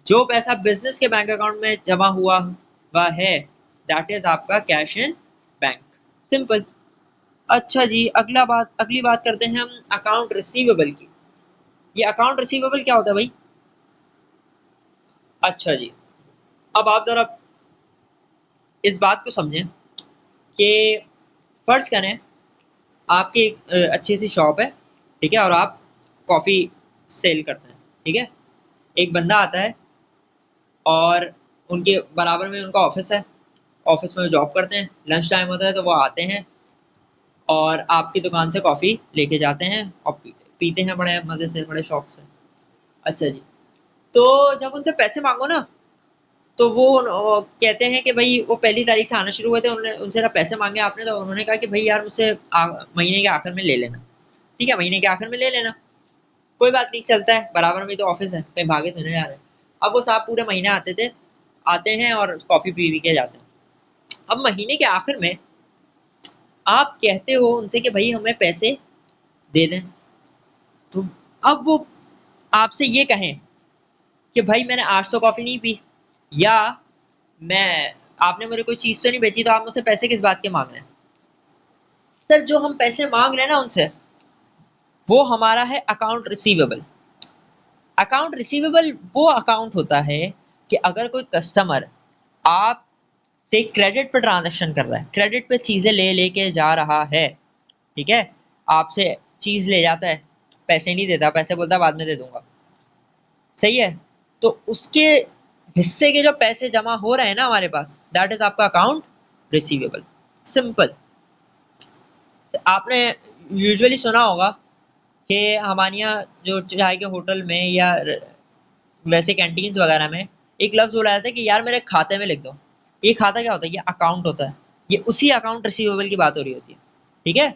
जो पैसा बिजनेस के बैंक अकाउंट में जमा हुआ वह है, दैट इज आपका कैश इन बैंक। सिंपल। अच्छा जी, अगली बात करते हैं हम अकाउंट रिसीवेबल की। ये अकाउंट रिसीवेबल क्या होता है भाई? अच्छा जी, अब आप जरा इस बात को समझें कि फर्ज करें आपकी एक अच्छी सी शॉप है, ठीक है, और आप कॉफ़ी सेल करते हैं। ठीक है, एक बंदा आता है और उनके बराबर में उनका ऑफिस है, ऑफिस में जॉब करते हैं, लंच टाइम होता है तो वो आते हैं और आपकी दुकान से कॉफ़ी लेके जाते हैं और पीते हैं बड़े मज़े से, बड़े शौक से। अच्छा जी, तो जब उनसे पैसे मांगो ना, तो वो कहते हैं कि भाई वो पहली तारीख से आना शुरू हुए थे, उन्होंने उनसे पैसे मांगे आपने, तो उन्होंने कहा कि भाई यार मुझसे महीने के आखिर में ले लेना। ठीक है, महीने के आखिर में ले लेना, कोई बात नहीं, चलता है, बराबर में तो ऑफिस है, कहीं भागे तो नहीं जा रहे। अब वो साहब पूरे महीने आते हैं और कॉफ़ी पी के जाते हैं। अब महीने के आखिर में आप कहते हो उनसे कि भाई हमें पैसे दे दें, तो अब वो आपसे ये कहें कि भाई मैंने आज तो कॉफ़ी नहीं पी, या मैं आपने मेरे कोई चीज़ तो नहीं बेची, तो आप मुझसे पैसे किस बात के मांग रहे हैं? सर जो हम पैसे मांग रहे हैं ना उनसे, वो हमारा है अकाउंट रिसीवेबल। अकाउंट रिसीवेबल वो अकाउंट होता है कि अगर कोई कस्टमर आप से क्रेडिट पे ट्रांजैक्शन कर रहा है, क्रेडिट पे चीज़ें लेके जा रहा है, ठीक है, आपसे चीज़ ले जाता है, पैसे नहीं देता, पैसे बोलता है बाद में दे दूंगा, सही है, तो उसके हिस्से के जो पैसे जमा हो रहे हैं ना हमारे पास, दैट इज आपका अकाउंट रिसीवेबल। सिंपल। आपने यूजुअली सुना होगा कि हमारे यहाँ जो चाय के होटल में या वैसे कैंटीन्स वगैरह में एक लफ्ज बोला जाता है कि यार मेरे खाते में लिख दो। ये खाता क्या होता है? ये अकाउंट होता है। ये उसी अकाउंट रिसीवेबल की बात हो रही होती है। ठीक है,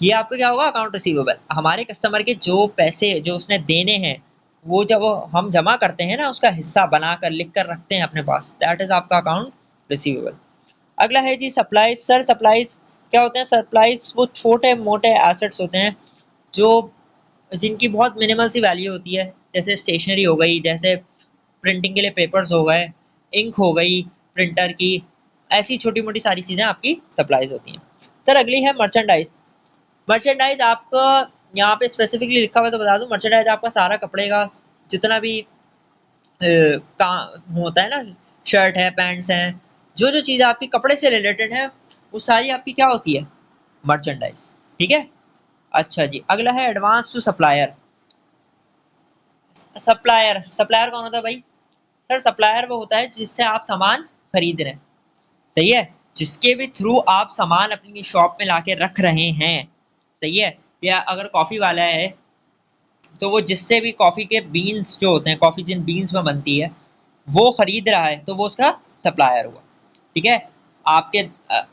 ये आपका क्या होगा? Account receivable. हमारे कस्टमर के जो पैसे जो उसने देने हैं, वो जब हम जमा करते हैं ना, उसका हिस्सा बनाकर लिख कर रखते हैं अपने पास, दैट इज आपका अकाउंट रिसीवेबल। अगला है जी सप्लाईज। सर सप्लाईज क्या होते हैं? सप्लाईज वो छोटे मोटे एसेट्स होते हैं जो जिनकी बहुत मिनिमल सी वैल्यू होती है, जैसे स्टेशनरी हो गई, जैसे प्रिंटिंग के लिए पेपर्स हो गए, इंक हो गई प्रिंटर की, ऐसी छोटी मोटी सारी चीज़ें आपकी सप्लाईज होती हैं। सर अगली है मर्चेंडाइज। मर्चेंडाइज आपका यहाँ पे स्पेसिफिकली लिखा हुआ है तो बता दूं, मर्चेंडाइज आपका सारा कपड़े का जितना भी काम होता है ना, शर्ट है, पैंट्स हैं, जो जो चीज़ें आपकी कपड़े से रिलेटेड है, वो सारी आपकी क्या होती है? मर्चेंडाइज। ठीक है। अच्छा जी, अगला है advance to supplier. Supplier, supplier कौन होता है भाई? सर सप्लायर वो होता है जिससे आप सामान खरीद रहे हैं, सही है, जिसके भी थ्रू आप सामान अपनी शॉप में लाके रख रहे हैं, सही है, या अगर कॉफ़ी वाला है तो वो जिससे भी कॉफ़ी के बीन्स जो होते हैं, कॉफ़ी जिन बीन्स में बनती है, वो खरीद रहा है, तो वो उसका सप्लायर हुआ। ठीक है, आपके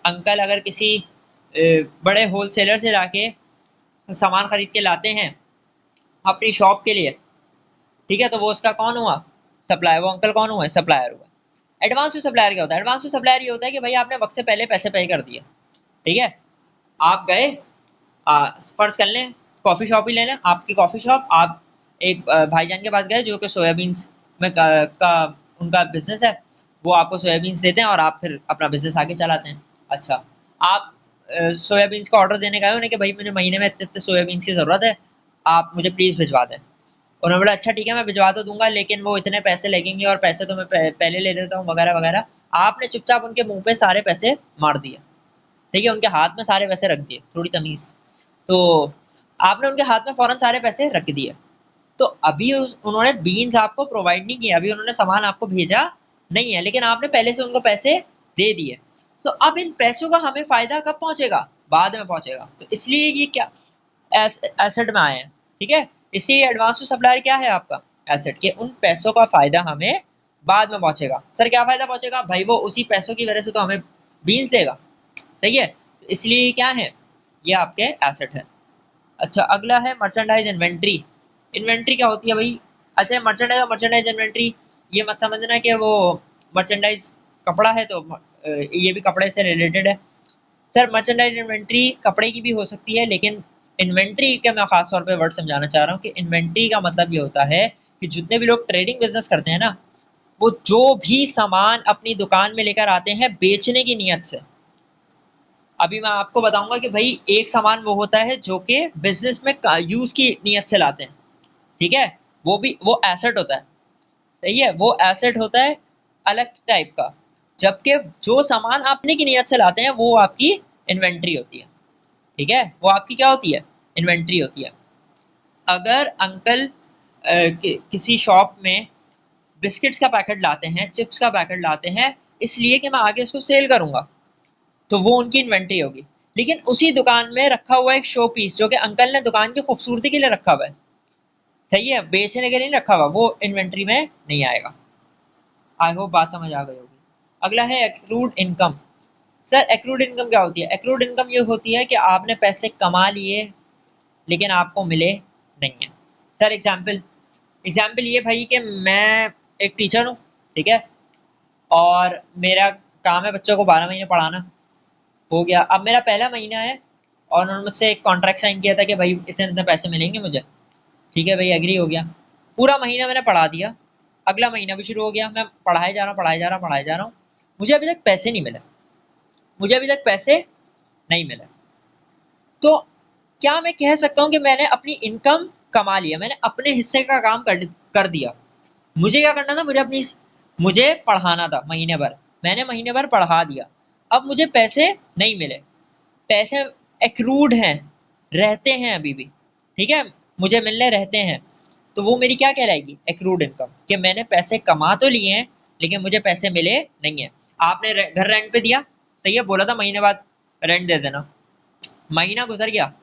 अंकल अगर किसी बड़े होलसेलर से लाके सामान खरीद के लाते हैं अपनी शॉप के लिए, ठीक है, तो वो उसका कौन हुआ? सप्लायर। वो अंकल कौन हुआ? सप्लायर हुआ। एडवांस टू सप्लायर क्या होता है? एडवांस टू सप्लायर ये होता है कि भाई आपने वक्त से पहले पैसे पे कर दिए, ठीक है, आप गए, फर्ज कर लें कॉफ़ी शॉप ही ले लें, आपकी कॉफ़ी शॉप, आप एक भाईजान के पास गए जो कि सोयाबीन्स में का उनका बिजनेस है, वो आपको सोयाबीन्स देते हैं और आप फिर अपना बिजनेस आगे चलाते हैं। अच्छा, आप सोयाबीन्स का ऑर्डर देने का है उन्हें कि भाई मुझे महीने में इतने इतने सोयाबीन्स की ज़रूरत है, आप मुझे प्लीज़ भिजवा दें। उन्होंने बोला अच्छा ठीक है मैं भिजवा तो दूंगा, लेकिन वो इतने पैसे लगेंगे और पैसे तो मैं पहले ले लेता हूँ वगैरह वगैरह। आपने चुपचाप उनके मुंह पे सारे पैसे मार दिए, ठीक है, उनके हाथ में सारे पैसे रख दिए, थोड़ी तमीज़। तो आपने उनके हाथ में फौरन सारे पैसे रख दिए। तो अभी उन्होंने बीन्स आपको प्रोवाइड नहीं किया, अभी उन्होंने सामान आपको भेजा नहीं है, लेकिन आपने पहले से उनको पैसे दे दिए। तो अब इन पैसों का हमें फायदा कब पहुंचेगा? बाद में पहुंचेगा। तो इसलिए ये क्या एसेट में आए हैं, ठीक है। इसी एडवांस टू सप्लायर क्या है आपका? एसेट के उन पैसों का फायदा हमें बाद में पहुंचेगा। सर क्या फायदा पहुंचेगा? भाई वो उसी पैसों की वजह से तो हमें बीन्स देगा, सही है। तो इसलिए क्या है, ये आपके एसेट है। अच्छा अगला है मर्चेंडाइज इन्वेंट्री। इन्वेंट्री क्या होती है भाई? अच्छा मर्चेंडाइज और मर्चेंडाइज इन्वेंट्री ये मत समझना कि वो मर्चेंडाइज कपड़ा है तो ये भी कपड़े से रिलेटेड है। सर मर्चेंडाइज इन्वेंट्री कपड़े की भी हो सकती है, लेकिन इन्वेंट्री का मैं खास तौर पे वर्ड समझाना चाह रहा हूँ कि इन्वेंट्री का मतलब ये होता है कि जितने भी लोग ट्रेडिंग बिजनेस करते हैं ना, वो जो भी सामान अपनी दुकान में लेकर आते हैं बेचने की नीयत से। अभी मैं आपको बताऊंगा कि भाई एक सामान वो होता है जो कि बिजनेस में यूज की नीयत से लाते हैं, ठीक है, वो भी वो एसेट होता है, सही है, वो एसेट होता है अलग टाइप का। जबकि जो सामान आपने की नीयत से लाते हैं वो आपकी इन्वेंट्री होती है, ठीक है, वो आपकी क्या होती है? इन्वेंट्री होती है। अगर अंकल किसी शॉप में बिस्किट्स का पैकेट लाते हैं, चिप्स का पैकेट लाते हैं, इसलिए कि मैं आगे इसको सेल करूंगा, तो वो उनकी इन्वेंट्री होगी। लेकिन उसी दुकान में रखा हुआ एक शो पीस जो कि अंकल ने दुकान की खूबसूरती के लिए रखा हुआ है, सही है, बेचने के लिए नहीं रखा हुआ, वो इन्वेंट्री में नहीं आएगा। आई होप बात समझ आ गई होगी। अगला है accrued income. Sir accrued income क्या होती है? एक्रूड इनकम ये होती है कि आपने पैसे कमा लिए लेकिन आपको मिले नहीं है। सर एग्जाम्पल, एग्जाम्पल ये भाई कि मैं एक टीचर हूँ, ठीक है, और मेरा काम है बच्चों को 12 महीने पढ़ाना। हो गया, अब मेरा पहला महीना है और उन्होंने मुझसे एक कॉन्ट्रैक्ट साइन किया था कि भाई इतने इतने पैसे मिलेंगे मुझे, ठीक है भाई एग्री हो गया। पूरा महीना मैंने पढ़ा दिया, अगला महीना भी शुरू हो गया, मैं पढ़ाए जा रहा हूँ पढ़ाए जा रहा हूँ पढ़ाए जा रहा हूँ, मुझे अभी तक पैसे नहीं मिले, मुझे अभी तक पैसे नहीं मिले। तो क्या मैं कह सकता हूँ कि मैंने अपनी इनकम कमा लिया, मैंने अपने हिस्से का काम कर दिया? मुझे क्या करना था? मुझे पढ़ाना था महीने भर, मैंने महीने भर पढ़ा दिया, अब मुझे पैसे नहीं मिले, पैसे एक्रूड हैं, रहते हैं अभी भी, ठीक है, मुझे मिलने रहते हैं। तो वो मेरी क्या कहलाएगी? एक्रूड इनकम, कि मैंने पैसे कमा तो लिए हैं लेकिन मुझे पैसे मिले नहीं है। आपने घर रेंट पे दिया, सही है, बोला था महीने बाद रेंट दे देना, महीना गुजर गया,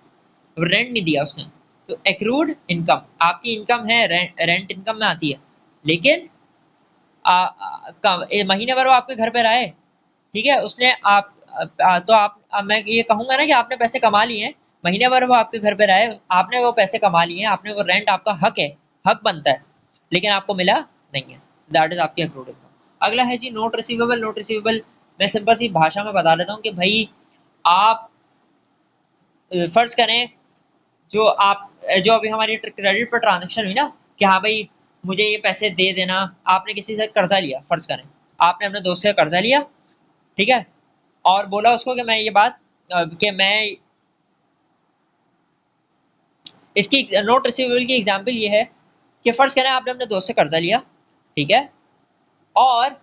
रेंट नहीं दिया उसने, तो एक्रूड इनकम, आपकी इनकम है, रेंट इनकम में आती है, लेकिन महीने भर वो आपके घर पे रहे, ठीक है, उसने तो मैं ये कहूंगा ना कि आपने पैसे कमा लिए हैं, महीने भर वो आपके घर पे रहे, आपने वो पैसे कमा लिए हैं, आपने वो रेंट, आपका हक है, हक बनता है, लेकिन आपको मिला नहीं है, दैट इज आपकी अक्रूड इनकम। अगला है जी नोट रिसीवेबल। नोट रिसीवेबल मैं सिंपल सी भाषा में बता देता हूँ कि भाई आप फर्ज करें जो आप जो अभी हमारी क्रेडिट पर ट्रांजेक्शन हुई ना, कि हाँ भाई मुझे ये पैसे दे देना, आपने किसी से कर्जा लिया, फर्ज करें आपने अपने दोस्त से कर्जा लिया, ठीक है, और बोला उसको कि मैं ये बात कि मैं इसकी नोट रिसीवेबल की एग्जांपल ये है कि फर्ज करें आपने अपने दोस्त से कर्जा लिया, ठीक है, और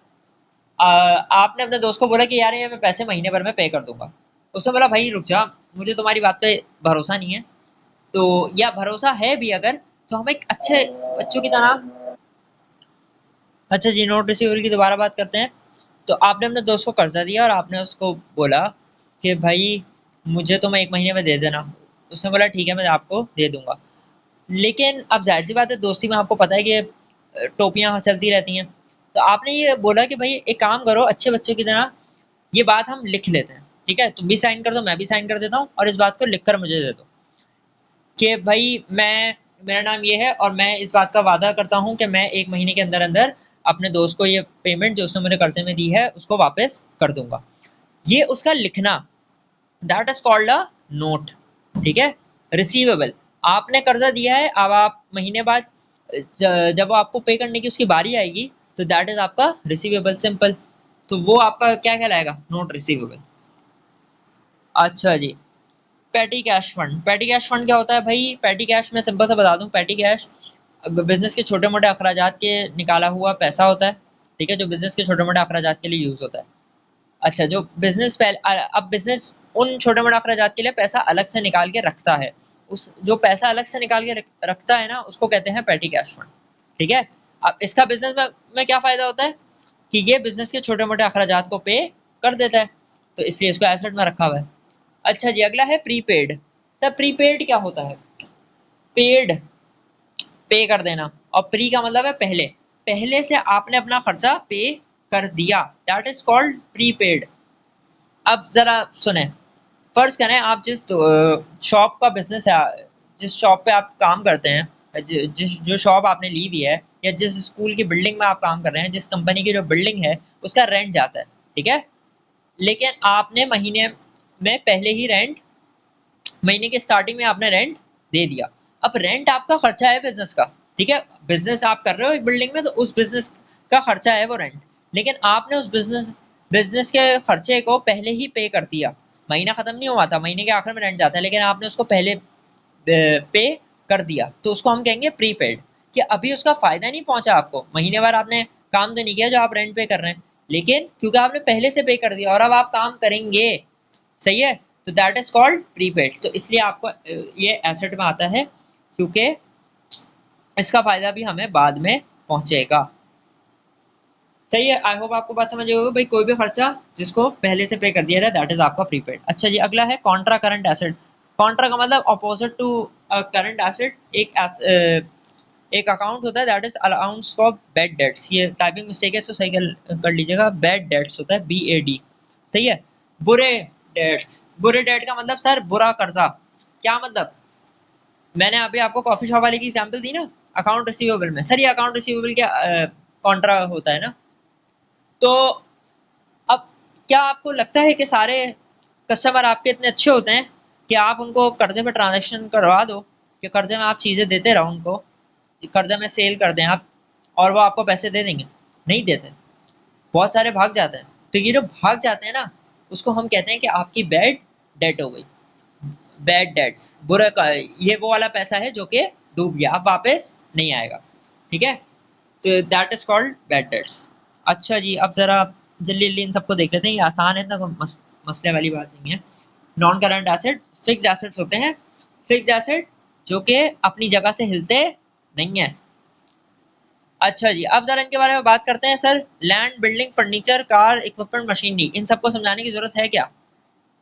आपने अपने दोस्त को बोला कि यार ये मैं पैसे महीने भर में पे कर दूंगा। उसने बोला भाई रुक जा, मुझे तुम्हारी बात पे भरोसा नहीं है, तो या भरोसा है भी अगर, तो हम एक अच्छे बच्चों की तरह। अच्छा जी नोट रिसीवेबल की दोबारा बात करते हैं। तो आपने अपने दोस्त को कर्जा दिया और आपने उसको बोला कि भाई मुझे तुम 1 महीने में दे देना, उसने बोला ठीक है मैं आपको दे दूंगा। लेकिन अब जाहिर सी बात है दोस्ती में आपको पता है कि टोपियां चलती रहती हैं, तो आपने ये बोला कि भाई एक काम करो अच्छे बच्चों की तरह, ये बात हम लिख लेते हैं, ठीक है, तुम भी साइन कर दो मैं भी साइन कर देता हूँ और इस बात को लिख कर मुझे दे दो कि भाई मैं, मेरा नाम ये है और मैं इस बात का वादा करता हूँ कि मैं 1 महीने के अंदर अंदर अपने दोस्त को ये पेमेंट जो उसने मुझे कर्जे में दी है उसको वापस कर दूंगा। ये उसका लिखना, that is called a note, ठीक है। रिसीवेबल, आपने कर्जा दिया है, अब आप महीने बाद जब वो आपको पे करने की उसकी बारी आएगी तो दैट इज आपका रिसीवेबल, सिंपल। तो वो आपका क्या कहलाएगा? Note receivable. अच्छा जी, petty cash fund. Petty cash fund क्या होता है भाई? पेटी कैश मैं सिंपल से बता दूं, पेटी कैश बिजनेस के छोटे मोटे अखराजात के निकाला हुआ पैसा होता है, ठीक है, जो बिजनेस के छोटे मोटे अखराजात के लिए यूज होता है। अच्छा, जो बिजनेस पहले, अब बिजनेस उन छोटे मोटे अखराजात के लिए पैसा अलग से निकाल के रखता है, उस जो पैसा अलग से निकाल के रखता है ना, उसको कहते हैं पेटी कैश फंड, ठीक है। अब इसका बिजनेस में क्या फायदा होता है कि ये बिजनेस के छोटे मोटे अखराजात को पे कर देता है, तो इसलिए इसको एसेट में रखा हुआ है। अच्छा जी, अगला है प्रीपेड। सर प्रीपेड क्या होता है? पेड, पे कर देना, और प्री का मतलब है पहले, पहले से आपने अपना खर्चा पे कर दिया, दैट इज कॉल्ड प्रीपेड। अब जरा सुने, फर्ज करें आप जिस शॉप का बिजनेस है, जिस शॉप पे आप काम करते हैं, जिस जो शॉप आपने ली हुई है, या जिस स्कूल की बिल्डिंग में आप काम कर रहे हैं, जिस कंपनी की जो बिल्डिंग है उसका रेंट जाता है, ठीक है। लेकिन आपने महीने में पहले ही रेंट, महीने के स्टार्टिंग में आपने रेंट दे दिया। अब रेंट आपका खर्चा है बिजनेस का, ठीक है, बिजनेस आप कर रहे हो एक बिल्डिंग में, तो उस बिजनेस का खर्चा है वो रेंट। लेकिन आपने उस बिजनेस बिजनेस के खर्चे को पहले ही पे कर दिया, महीना खत्म नहीं हुआ था, महीने के आखिर में रेंट जाता है, लेकिन आपने उसको पहले पे कर दिया, तो उसको हम कहेंगे प्रीपेड। कि अभी उसका फायदा नहीं पहुंचा आपको, महीने भर आपने काम तो नहीं किया जो आप रेंट पे कर रहे हैं, लेकिन क्योंकि आपने पहले से पे कर दिया और अब आप काम करेंगे, सही है, तो दैट इज कॉल्ड प्रीपेड। तो इसलिए आपको ये एसेट में आता है, क्योंकि इसका फायदा भी हमें बाद में पहुंचेगा। सही है, आई होप आपको बात समझ आई होगी भाई। कोई भी खर्चा जिसको पहले से पे कर दिया है, दैट इज आपका प्रीपेड। अच्छा जी, अगला है कॉन्ट्रा करंट एसेट। कॉन्ट्रा का मतलब अपोजिट टू करंट एसेट। एक अकाउंट होता है that is allowance for bad debts. ये टाइपिंग मिस्टेक है, इसको सही कर लीजिएगा। बैड डेट्स होता है BAD, सही है। बुरे डेट्स, बुरे डेट का मतलब सर बुरा कर्जा। क्या मतलब? मैंने अभी आपको कॉफी शॉप वाले की एग्जांपल दी ना, अकाउंट रिसीवेबल में। सर ये अकाउंट रिसीवेबल क्या कॉन्ट्रा होता है ना। तो अब क्या आपको लगता है कि सारे कस्टमर आपके इतने अच्छे होते हैं कि आप उनको कर्जे में ट्रांजैक्शन करवा दो, कि कर्जे में आप चीजें देते रहो उनको, कर्जे में सेल कर दें आप, और वो आपको पैसे दे देंगे? नहीं देते, बहुत सारे भाग जाते हैं। तो ये जो भाग जाते हैं ना, उसको हम कहते हैं कि आपकी बैड डेट हो गई। बैड डेट्स, बुरा का ये वो वाला पैसा है जो कि डूब गया, अब वापस नहीं आएगा, ठीक है। तो that is called bad debts. अच्छा जी, अब जरा जल्दी जल्दी इन सबको देख लेते हैं, ये आसान है, इतना कोई मसले वाली बात नहीं है। Non current asset, fixed assets होते हैं। फिक्स्ड एसेट जो कि अपनी जगह से हिलते नहीं है। अच्छा जी, अब जरा इनके बारे में बात करते हैं। Sir land, building, furniture, car, equipment, machinery, इन सबको समझाने की जरूरत है क्या?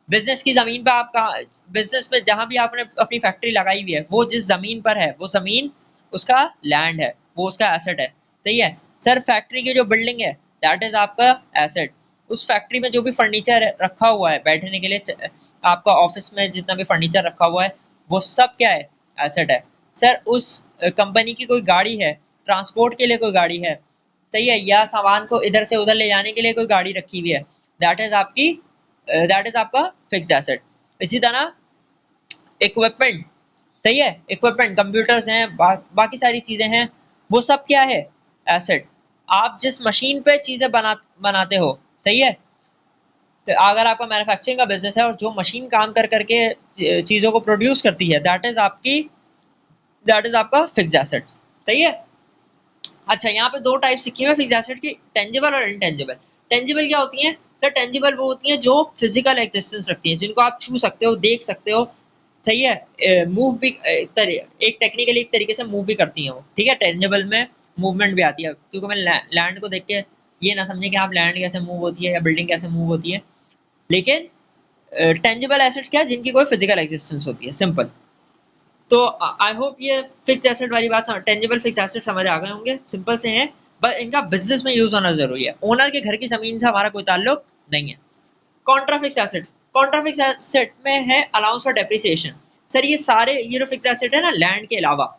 बिजनेस की जमीन पर आपका, बिजनेस में जहां भी आपने अपनी फैक्ट्री लगाई हुई है, वो जिस जमीन पर है वो जमीन उसका लैंड है, वो उसका एसेट है, सही है। सर फैक्ट्री की जो बिल्डिंग है, दैट इज आपका एसेट। उस फैक्ट्री में जो भी फर्नीचर रखा हुआ है बैठने के लिए, आपका ऑफिस में जितना भी फर्नीचर रखा हुआ है, वो सब क्या है? एसेट है। सर उस कंपनी की कोई गाड़ी है, ट्रांसपोर्ट के लिए कोई गाड़ी है, सही है, या सामान को इधर से उधर ले जाने के लिए कोई गाड़ी रखी हुई है, दैट इज आपकी, दैट इज आपका फिक्स्ड एसेट। इसी तरह इक्विपमेंट, सही है, इक्विपमेंट कंप्यूटर्स हैं, बाकी सारी चीजें हैं, वो सब क्या है? एसेट। आप जिस मशीन पे चीजें बनाते हो, सही है, तो अगर आपका मैन्युफैक्चरिंग का बिजनेस है और जो मशीन काम कर करके चीजों को प्रोड्यूस करती है, दैट इज आपका फिक्स्ड एसेट, सही है। अच्छा, यहाँ पे दो टाइप लिखी हुई है फिक्स्ड एसेट की, टेंजिबल और इनटेंजिबल। टेंजिबल क्या होती है? सर टेंजिबल वो होती है जो फिजिकल एग्जिस्टेंस रखती है, जिनको आप छू सकते हो, देख सकते हो, सही है, मूव भी एक टेक्निकली एक तरीके से मूव भी करती है वो, ठीक है। टेंजिबल में मूवमेंट भी आती है, क्योंकि मैं लैंड को देख के ये ना समझे कि आप लैंड कैसे मूव होती है या बिल्डिंग कैसे मूव होती है, लेकिन टेंजिबल एसेट क्या है? जिनकी कोई फिजिकल एग्जिस्टेंस होती है, सिंपल। तो आई होप ये फिक्स एसेट वाली बात, टेंजिबल फिक्स एसेट समझ आ गए होंगे, सिंपल से हैं, बस इनका बिजनेस में यूज होना जरूरी है। ओनर के घर की जमीन से हमारा कोई ताल्लुक नहीं है। Contra fix asset, Contra fix asset में है अलाउंस फॉर डेप्रिसिएशन। सर ये सारे ये जो फिक्स एसेट है ना, लैंड के अलावा,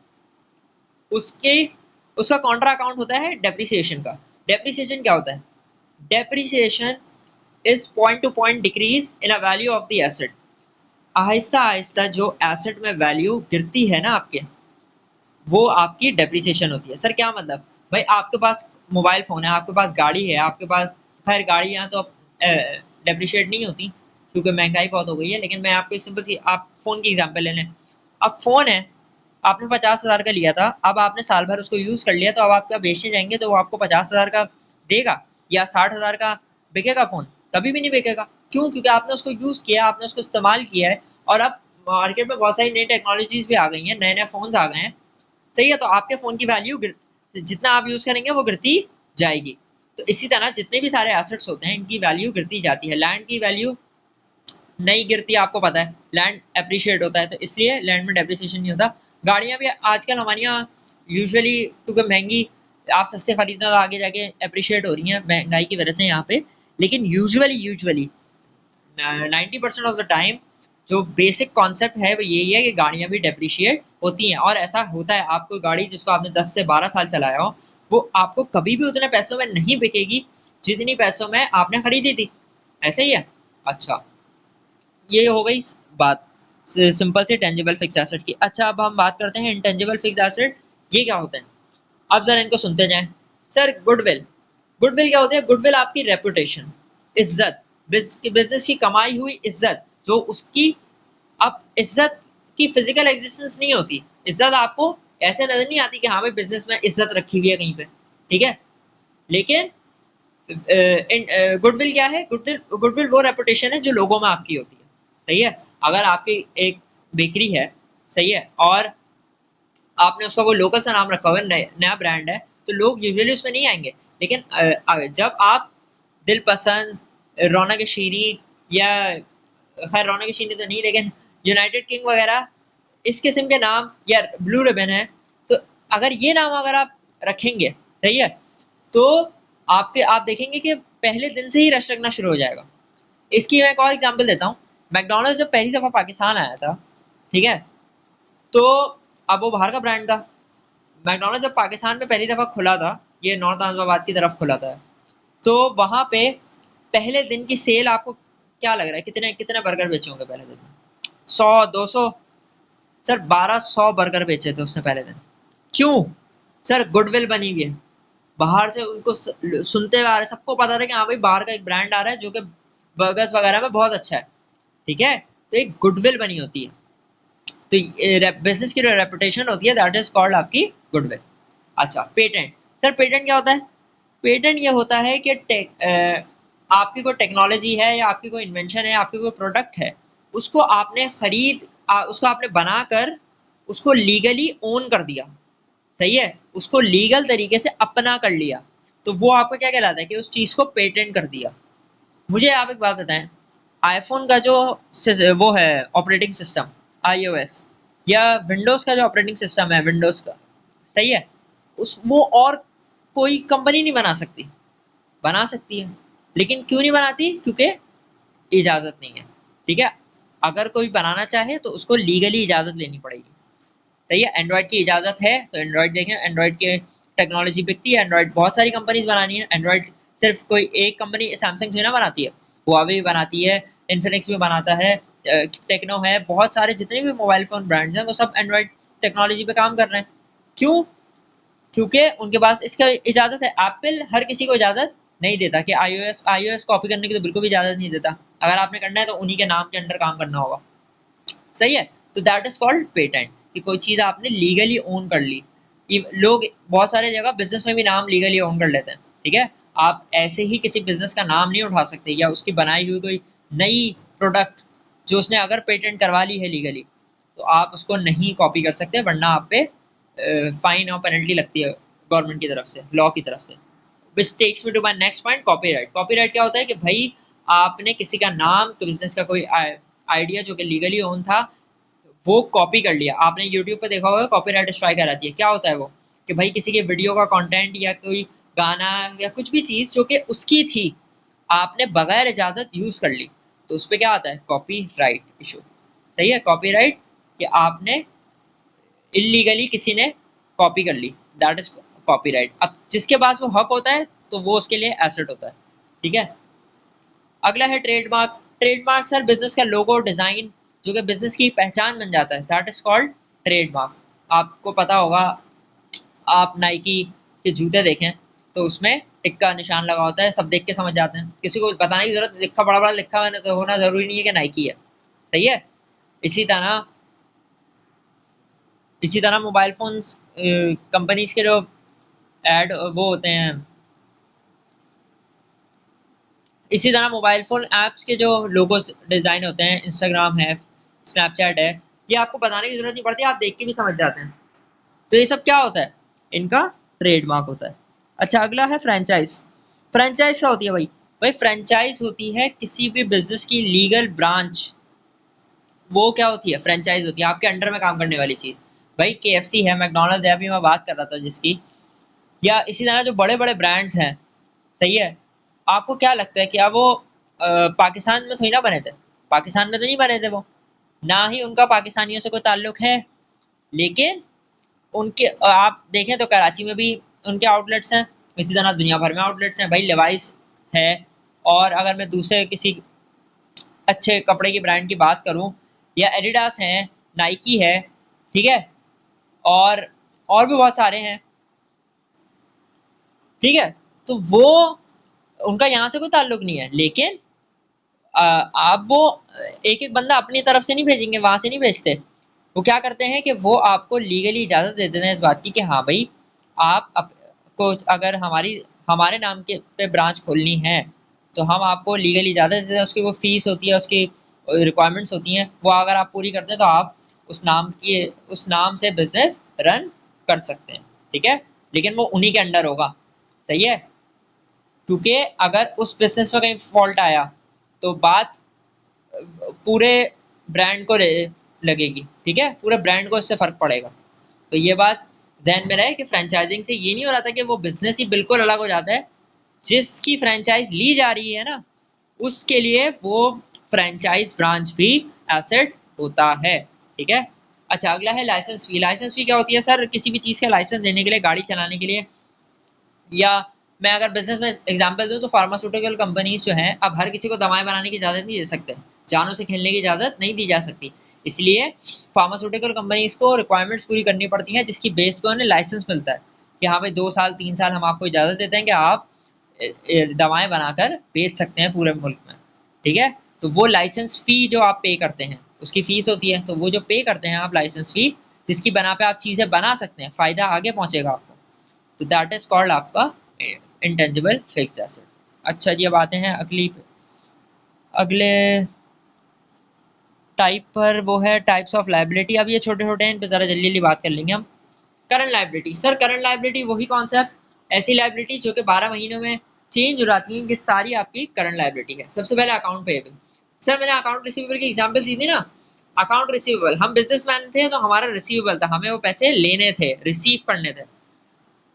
उसके उसका कॉन्ट्रा अकाउंट होता है डेप्रिसिएशन का। डेप्रिसिएशन क्या होता है? Depreciation is point two point decrease in a value of the asset. Aahista Aahista जो एसेट में वैल्यू गिरती है ना आपके, वो आपकी डेप्रिसिएशन होती है। सर क्या मतलब? भाई आपके पास मोबाइल फोन है, आपके पास गाड़ी है, आपके पास, खैर गाड़ियां तो डेप्रिशिएट नहीं होती, क्योंकि महंगाई बहुत हो गई है। लेकिन मैं आपको एक सिंपल सी, आप फोन की एग्जांपल ले लें। अब फोन है, आपने 50,000 का लिया था, अब आपने साल भर उसको यूज कर लिया, तो अब आप क्या बेचने जाएंगे तो वो आपको 50,000 का देगा या 60,000 का बिकेगा फोन? कभी भी नहीं बिकेगा। क्यों? क्योंकि आपने उसको यूज किया, आपने उसको इस्तेमाल किया है, और अब मार्केट में बहुत सारी नई टेक्नोलॉजीज भी आ गई हैं, नए नए फोन आ गए हैं। सही है, तो आपके फोन की वैल्यू जितना आप यूज करेंगे वो गिरती जाएगी। तो इसी तरह जितने भी सारे एसेट्स होते हैं इनकी वैल्यू गिरती जाती है। लैंड की वैल्यू नहीं गिरती, आपको पता है, लैंड एप्रिशिएट होता है, तो इसलिए लैंड में डेप्रिसिएशन नहीं होता। गाड़ियां भी आजकल हमारी यहाँ यूजुअली, क्योंकि महंगी, आप सस्ते खरीदना तो आगे जाके एप्रिशिएट हो रही है महंगाई की वजह से यहाँ पे। लेकिन usually usually 90% of the time जो बेसिक कॉन्सेप्ट है वो यही है कि गाड़ियां भी डेप्रिशिएट होती हैं। और ऐसा होता है, आपको गाड़ी जिसको आपने 10 से 12 साल चलाया हो, वो आपको कभी भी उतने पैसों में नहीं बिकेगी जितनी पैसों में आपने खरीदी थी। ऐसे ही है। अच्छा, ये हो गई बात सिंपल सी टेंजिबल फिक्स एसेट की। अच्छा, अब हम बात करते हैं इंटेंजिबल फिक्स एसेट, ये क्या होते हैं? अब जरा इनको सुनते जाएं। Sir, goodwill. गुडविल क्या होती है? गुडविल आपकी रेपुटेशन, इज्जत, बिजनेस की कमाई हुई इज्जत, जो उसकी, अब इज्जत की फिजिकल एग्जिस्टेंस नहीं होती। इज्जत आपको ऐसे नजर नहीं आती कि हाँ भाई बिजनेस में इज्जत रखी हुई है कहीं पे, ठीक है। लेकिन गुडविल क्या है? गुडविल गुडविल वो रेपुटेशन है जो लोगों में आपकी होती है। सही है। अगर आपकी एक बेकरी है, सही है, और आपने उसका कोई लोकल सा नाम रखा हुआ है, नया ब्रांड है, तो लोग यूजुअली उसमें नहीं आएंगे। लेकिन जब आप दिल पसंद, रौनक शीरी, या खैर रौनक शीरी तो नहीं, लेकिन यूनाइटेड किंग वगैरह इस किस्म के नाम, या ब्लू रिबन है, तो अगर ये नाम अगर आप रखेंगे, सही है, तो आप देखेंगे कि पहले दिन से ही रश लगना शुरू हो जाएगा। इसकी मैं एक और एग्जांपल देता हूँ। मैकडोनल्ड्स जब पहली दफा पाकिस्तान आया था, ठीक है, तो अब वो बाहर का ब्रांड था। मैकडोनल्ड्स जब पाकिस्तान में पहली दफा खुला था, ये नॉर्थ आज़माबाद की तरफ खुला था, तो वहां पे पहले दिन की सेल आपको क्या लग रहा है, कितने कितने बर्गर बेचे होंगे पहले दिन में? 100, 200? सर, 1200 बर्गर बेचे थे उसने पहले दिन। क्यों? सर, गुडविल बनी हुई है। बाहर से उनको सुनते हुए आ रहे, सबको पता था कि हाँ भाई बाहर का एक ब्रांड आ रहा है जो कि बर्गर्स वगैरह में बहुत अच्छा है, ठीक है। तो एक गुडविल बनी होती है। तो बिजनेस की रेपुटेशन होती है, दैट इज कॉल्ड आपकी गुडविल। अच्छा, पेटेंट। सर, पेटेंट क्या होता है? पेटेंट ये होता है कि आपकी कोई टेक्नोलॉजी है, या आपकी कोई इन्वेंशन है, आपकी कोई प्रोडक्ट है, उसको आपने उसको आपने बनाकर उसको लीगली ओन कर दिया। सही है, उसको लीगल तरीके से अपना कर लिया, तो वो आपका क्या कहलाता है कि उस चीज को पेटेंट कर दिया। मुझे आप एक बात बताएं, आईफोन का जो वो है ऑपरेटिंग सिस्टम, आईओएस, या विंडोज का जो ऑपरेटिंग सिस्टम है, विंडोज का, सही है, उस वो और कोई कंपनी नहीं बना सकती। बना सकती है, लेकिन क्यों नहीं बनाती? क्योंकि इजाजत नहीं है, ठीक है। अगर कोई बनाना चाहे तो उसको लीगली इजाजत लेनी पड़ेगी। सही है। एंड्रॉइड की इजाजत है तो एंड्रॉइड देखें, एंड्रॉइड के टेक्नोलॉजी बिकती है, एंड्रॉइड बहुत सारी कंपनीज बनानी है। एंड्रॉइड सिर्फ कोई एक कंपनी सैमसंग थोड़ी ना बनाती है, हुआवे भी बनाती है, इन्फिनिक्स भी बनाता है, टेक्नो है, बहुत सारे जितने भी मोबाइल फोन ब्रांड्स हैं वो सब एंड्रॉइड टेक्नोलॉजी पे काम कर रहे हैं। क्यों? क्योंकि उनके पास इसका इजाजत है। एप्पल हर किसी को इजाजत नहीं देता कि आईओएस आईओएस कॉपी करने की, तो बिल्कुल भी इजाजत नहीं देता। अगर आपने करना है तो उन्हीं के नाम के अंडर काम करना होगा। सही है। तो दैट इज कॉल्ड पेटेंट, कि कोई चीज आपने लीगली ओन कर ली। लोग बहुत सारे जगह बिजनेस में भी नाम लीगली ओन कर लेते हैं, ठीक है। आप ऐसे ही किसी बिजनेस का नाम नहीं उठा सकते, या उसकी बनाई हुई कोई नई प्रोडक्ट जो उसने अगर पेटेंट करवा ली है लीगली, तो आप उसको नहीं कॉपी कर सकते, वरना आप पे फाइन और पेनल्टी लगती है गवर्नमेंट की तरफ से, लॉ की तरफ से। Which takes me to my next point, copyright. Copyright क्या होता है कि भाई आपने किसी का नाम, बिजनेस का कोई आइडिया जो कि लीगली ओन था, वो कॉपी कर लिया। आपने यूट्यूब पे देखा होगा कॉपीराइट स्ट्राइक आ जाती है। क्या होता है वो? कि भाई किसी के वीडियो का कंटेंट या कोई गाना या कुछ भी चीज जो कि उसकी थी, आपने बगैर इजाजत यूज कर ली, तो उस पर क्या आता है? Copyright issue. सही है, कॉपीराइट, कि आपने इलीगली किसी ने कॉपी कर ली, दैट इज कॉपीराइट। अब जिसके पास वो हक होता है तो वो उसके लिए एसेट होता है, ठीक है। अगला है ट्रेडमार्क। ट्रेडमार्क सर बिजनेस का लोगो, डिजाइन, जो कि बिजनेस की पहचान बन जाता है, दैट इज कॉल्ड ट्रेडमार्क। आपको पता होगा, आप नाइकी के जूते देखें, तो उसमें टिक का निशान लगा होता है, सब देख के समझ जाते हैं, किसी को बताने की जरूरत, लिखा बड़ा बड़ा लिखा मैंने तो होना जरूरी नहीं है कि नाइकी है। सही है। इसी तरह इसी तरह मोबाइल फोन कंपनीज के जो एड वो होते हैं, इसी तरह मोबाइल फोन ऐप्स के जो लोगो डिजाइन होते हैं, इंस्टाग्राम है, स्नैपचैट है, ये आपको बताने की जरूरत नहीं पड़ती, आप देख के भी समझ जाते हैं। तो ये सब क्या होता है, इनका ट्रेडमार्क होता है। अच्छा, अगला है फ्रेंचाइज। फ्रेंचाइज क्या होती है भाई? भाई फ्रेंचाइज होती है किसी भी बिजनेस की लीगल ब्रांच। वो क्या होती है? फ्रेंचाइज होती है आपके अंडर में काम करने वाली चीज। भाई केएफसी है, मैकडोनल्ड्स है, अभी मैं बात कर रहा था जिसकी, या इसी तरह जो बड़े बड़े ब्रांड्स हैं। सही है। आपको क्या लगता है, क्या वो पाकिस्तान में थोड़ी ना बने थे? पाकिस्तान में तो नहीं बने थे वो, ना ही उनका पाकिस्तानियों से कोई ताल्लुक है। लेकिन उनके आप देखें तो कराची में भी उनके आउटलेट्स हैं, इसी तरह दुनिया भर में आउटलेट्स हैं। भाई लेवाइस है, और अगर मैं दूसरे किसी अच्छे कपड़े की ब्रांड की बात करूं, या एडिडास है, नाइकी है, ठीक है, और भी बहुत सारे हैं। ठीक है। तो वो उनका यहाँ से कोई ताल्लुक नहीं है, लेकिन आप वो एक एक बंदा अपनी तरफ से नहीं भेजेंगे, वहां से नहीं भेजते। वो क्या करते हैं कि वो आपको लीगली इजाजत दे देते हैं इस बात की कि हाँ भाई, को अगर हमारे नाम के पे ब्रांच खोलनी है, तो हम आपको लीगली इजाजत देते हैं। उसकी वो फीस होती है, उसकी रिक्वायरमेंट्स होती हैं, वो अगर आप पूरी करते हैं तो आप उस नाम से बिजनेस रन कर सकते हैं। ठीक है। लेकिन वो उन्हीं के अंडर होगा। सही है। क्योंकि अगर उस बिजनेस में कहीं फॉल्ट आया, तो बात पूरे ब्रांड को लगेगी। ठीक है, पूरे ब्रांड को इससे फर्क पड़ेगा। तो ये बात ध्यान में रहे कि फ्रेंचाइजिंग से ये नहीं हो रहा था कि वो बिजनेस ही बिल्कुल अलग हो जाता है। जिसकी फ्रेंचाइज ली जा रही है ना, उसके लिए वो फ्रेंचाइज ब्रांच भी एसेट होता है। ठीक है। अच्छा, अगला है लाइसेंस फी। लाइसेंस फी क्या होती है सर? किसी भी चीज का लाइसेंस देने के लिए, गाड़ी चलाने के लिए, या मैं अगर बिजनेस में एग्जांपल दूं तो फार्मास्यूटिकल कंपनीज जो हैं, अब हर किसी को दवाएं बनाने की इजाजत नहीं दे सकते, जानों से खेलने की इजाजत नहीं दी जा सकती। इसलिए फार्मास्यूटिकल कंपनीज को रिक्वायरमेंट्स पूरी करनी पड़ती हैं, जिसकी बेस पे उन्हें लाइसेंस मिलता है कि हाँ भाई 2 साल 3 साल हम आपको इजाजत देते हैं कि आप दवाएं बनाकर बेच सकते हैं पूरे मुल्क में। ठीक है। तो वो लाइसेंस फी जो आप पे करते हैं, उसकी फीस होती है, तो वो जो पे करते हैं आप लाइसेंस फी, जिसकी बना पे आप चीजें बना सकते हैं, फायदा आगे पहुंचेगा आपको, तो दैट इज कॉल्ड आपका इंटेंजिबल फिक्स्ड एसेट। अच्छा जी, अब आते हैं अगले टाइप पर, वो है टाइप्स ऑफ लाइबिलिटी। अब ये छोटे छोटे हैं, इन पर जरा जल्दी जल्दी बात कर लेंगे हम। Current liability. Sir current liability वही कॉन्सेप्ट, ऐसी लाइबिलिटी जो कि 12 महीनों में चेंज हो जाती है, कि सारी आपकी करंट लाइबिलिटी है। सबसे पहले अकाउंट पेएबल। सर मैंने अकाउंट रिसीवेबल की एग्जांपल दी थी ना। अकाउंट रिसीवेबल, हम बिजनेसमैन थे तो हमारा रिसीवेबल था, हमें वो पैसे लेने थे, रिसीव करने थे।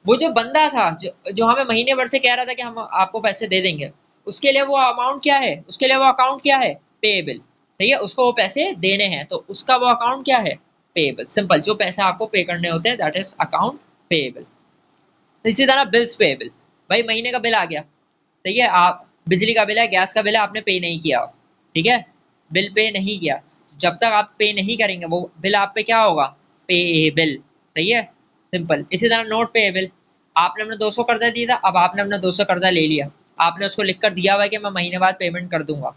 वो जो बंदा था जो हमें महीने भर से कह रहा था कि हम आपको पैसे दे देंगे, उसके लिए वो अमाउंट क्या है, उसके लिए वो अकाउंट क्या है? पेएबल। सही है, उसको वो पैसे देने हैं, तो उसका वो अकाउंट क्या है? पेएबल। सिंपल, जो पैसे आपको पे करने होते हैं, दैट इज अकाउंट पेएबल। इसी तरह बिल्स पेएबल। भाई महीने का बिल आ गया, सही है, आप बिजली का बिल है, गैस का बिल है, आपने पे नहीं किया। ठीक है, बिल पे नहीं किया, जब तक आप पे नहीं करेंगे वो बिल आप पे क्या होगा? पेएबल। सही है, सिंपल। इसी तरह नोट पेएबल। आपने अपने 200 कर्जा दिया था, अब आपने अपना 200 कर्जा ले लिया, आपने उसको लिख कर दिया हुआ है कि मैं महीने बाद पेमेंट कर दूंगा।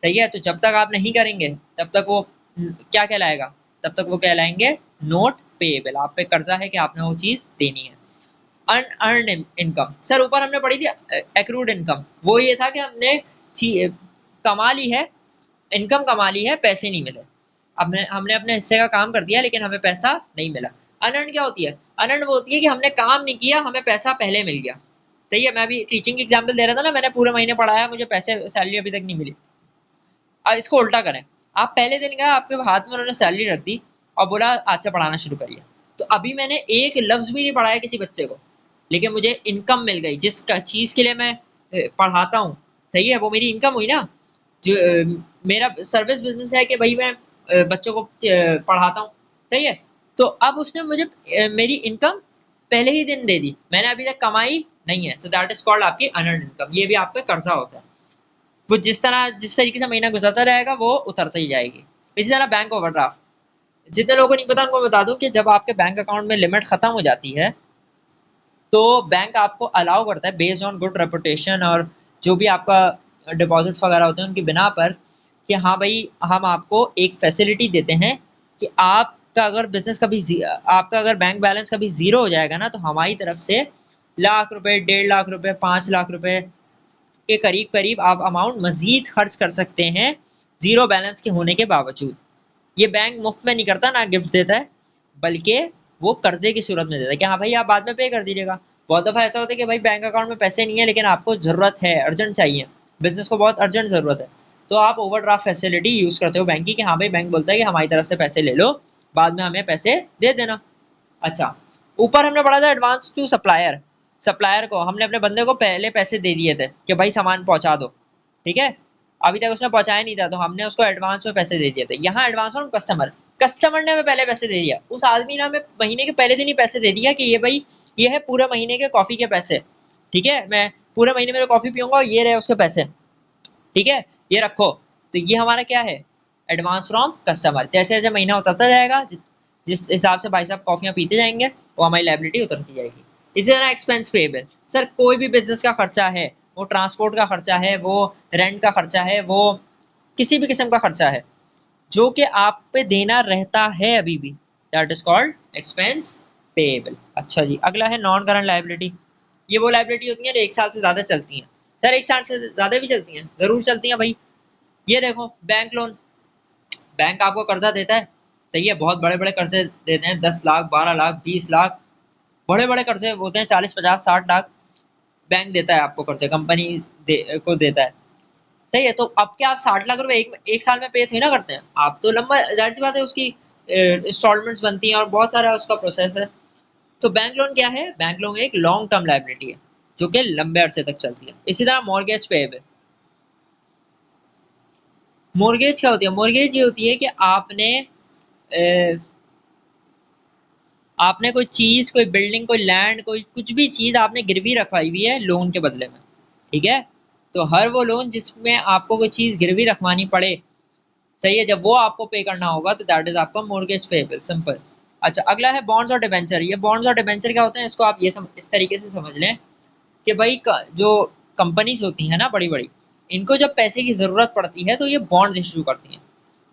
सही है, तो जब तक आप नहीं करेंगे तब तक वो क्या कहलाएगा? तब तक वो कहलाएंगे नोट पेएबल। आप पे कर्जा है कि आपने वो चीज देनी है। Unearned income. सर ऊपर हमने पढ़ी थी एक्रूड इनकम, वो ये था कि हमने कमा ली है, इनकम कमा ली है, पैसे नहीं मिले। अब हमने अपने हिस्से का काम कर दिया लेकिन हमें पैसा नहीं मिला। अनअर्न क्या होती है? अनअर्न वो होती है कि हमने काम नहीं किया, हमें पैसा पहले मिल गया। सही है, मैं अभी टीचिंग की एग्जाम्पल दे रहा था ना, मैंने पूरे महीने पढ़ाया, मुझे पैसे सैलरी अभी तक नहीं मिली। अब इसको उल्टा करें, आप पहले दिन गए, आपके हाथ में उन्होंने सैलरी रख दी और बोला आज से पढ़ाना शुरू करिए। तो अभी मैंने एक लफ्ज भी नहीं पढ़ाया किसी बच्चे को, लेकिन मुझे इनकम मिल गई जिस चीज के लिए मैं पढ़ाता हूँ। सही है, वो मेरी इनकम हुई ना। जो मेरा सर्विस बिजनेस है कि भाई मैं बच्चों को पढ़ाता हूँ। सही है। तो अब उसने मुझे मेरी इनकम पहले ही दिन दे दी, मैंने अभी तक कमाई नहीं है, तो दैट इज कॉल्ड आपकी अनअर्न्ड इनकम। ये भी आप पे कर्जा होता है, वो जिस तरीके से महीना गुजरता रहेगा वो उतरती ही जाएगी। इसी तरह बैंक ओवरड्राफ्ट। जितने लोगों को नहीं पता उनको बता दूं कि जब आपके बैंक अकाउंट में लिमिट खत्म हो जाती है, तो बैंक आपको अलाउ करता है बेस्ड ऑन गुड रेपुटेशन और जो भी आपका डिपॉजिट्स वगैरह होते हैं उनकी बिना पर, कि हाँ भाई हम आपको एक फैसिलिटी देते हैं कि आपका अगर बिजनेस कभी आपका अगर बैंक बैलेंस कभी जीरो हो जाएगा ना, तो हमारी तरफ से लाख रुपए, 1.5 लाख रुपए, 5 लाख रुपए के करीब करीब आप अमाउंट मजीद खर्च कर सकते हैं जीरो बैलेंस के होने के बावजूद। ये बैंक मुफ्त में नहीं करता, ना गिफ्ट देता है, बल्कि वो कर्जे की सूरत में देता है कि हाँ भाई आप बाद में पे कर दीजिएगा। बहुत दफा ऐसा होता है कि भाई बैंक अकाउंट में पैसे नहीं है लेकिन आपको जरूरत है, अर्जेंट चाहिए, बिजनेस को बहुत अर्जेंट जरूरत है, तो आप ओवरड्राफ्ट फैसिलिटी यूज करते हो बैंक की, कि हाँ भाई बैंक बोलता है कि हमारी तरफ से पैसे ले लो, बाद में हमें पैसे दे देना। अच्छा, ऊपर हमने पढ़ा था एडवांस टू सप्लायर। सप्लायर को हमने अपने बंदे को पहले पैसे दे दिए थे कि भाई सामान पहुंचा दो, ठीक है, अभी तक उसने पहुंचाया नहीं था तो हमने उसको एडवांस में पैसे दे दिए थे। यहाँ एडवांस ऑन कस्टमर, कस्टमर ने हमें पहले पैसे दे दिया, उस आदमी ने हमें महीने के पहले दिन ही पैसे दे दिया कि ये भाई ये है पूरे महीने के कॉफी के पैसे, ठीक है, मैं पूरे महीने में कॉफी पीऊंगा और ये रहे उसके पैसे, ठीक है, ये रखो। तो ये हमारा क्या है, एडवांस फ्रॉम कस्टमर। जैसे जैसे महीना उतरता जाएगा, जिस हिसाब से भाई साहब कॉफियां पीते जाएंगे, वो हमारी लायबिलिटी उतरती जाएगी। इसी तरह एक्सपेंस पेएबल, सर कोई भी बिजनेस का खर्चा है, वो ट्रांसपोर्ट का खर्चा है, वो रेंट का खर्चा है, वो किसी भी किस्म का खर्चा है जो कि आप पे देना रहता है अभी भी, that is called expense payable. अच्छा जी, अगला है नॉन करंट लायबिलिटी। ये वो लायबिलिटी होती है जो 1 साल से ज्यादा चलती हैं। सर 1 साल से ज्यादा भी चलती हैं, जरूर चलती हैं भाई। ये देखो बैंक लोन, बैंक आपको कर्जा देता है, सही है, बहुत बड़े बड़े कर्जे देते हैं, 10 लाख, 12 लाख, 20 लाख, बड़े बड़े कर्जे होते हैं, 40, 50, 60 लाख बैंक देता है आपको कर्जे, कंपनी को देता है, सही है। तो अब क्या आप 60 लाख रुपए एक साल में पे थोड़ी ना करते हैं, आप तो लंबा, जाहिर सी बात है उसकी इंस्टॉलमेंट्स बनती हैं और बहुत सारा उसका प्रोसेस है। तो बैंक लोन क्या है, बैंक लोन एक लॉन्ग टर्म लायबिलिटी है जो कि लंबे अरसे तक चलती है। इसी तरह मॉर्गेज पेएबल। मॉर्गेज क्या होती है, मॉर्गेज ये होती है कि आपने कोई चीज, कोई बिल्डिंग, कोई लैंड, कोई कुछ भी चीज आपने गिरवी रखवाई हुई है लोन के बदले में, ठीक है, तो हर वो लोन जिसमें आपको कोई चीज गिरवी रखवानी पड़े, सही है, जब वो आपको पे करना होगा तो दैट इज आपका मॉर्गेज पेएबल, सिंपल। अच्छा, अगला है बॉन्ड्स और डिबेंचर। ये बॉन्ड्स और डिबेंचर क्या होते हैं, इसको आप इस तरीके से समझ लें कि भाई जो कंपनीज होती है ना बड़ी बड़ी, इनको जब पैसे की जरूरत पड़ती है तो ये बॉन्ड्स इश्यू करती हैं।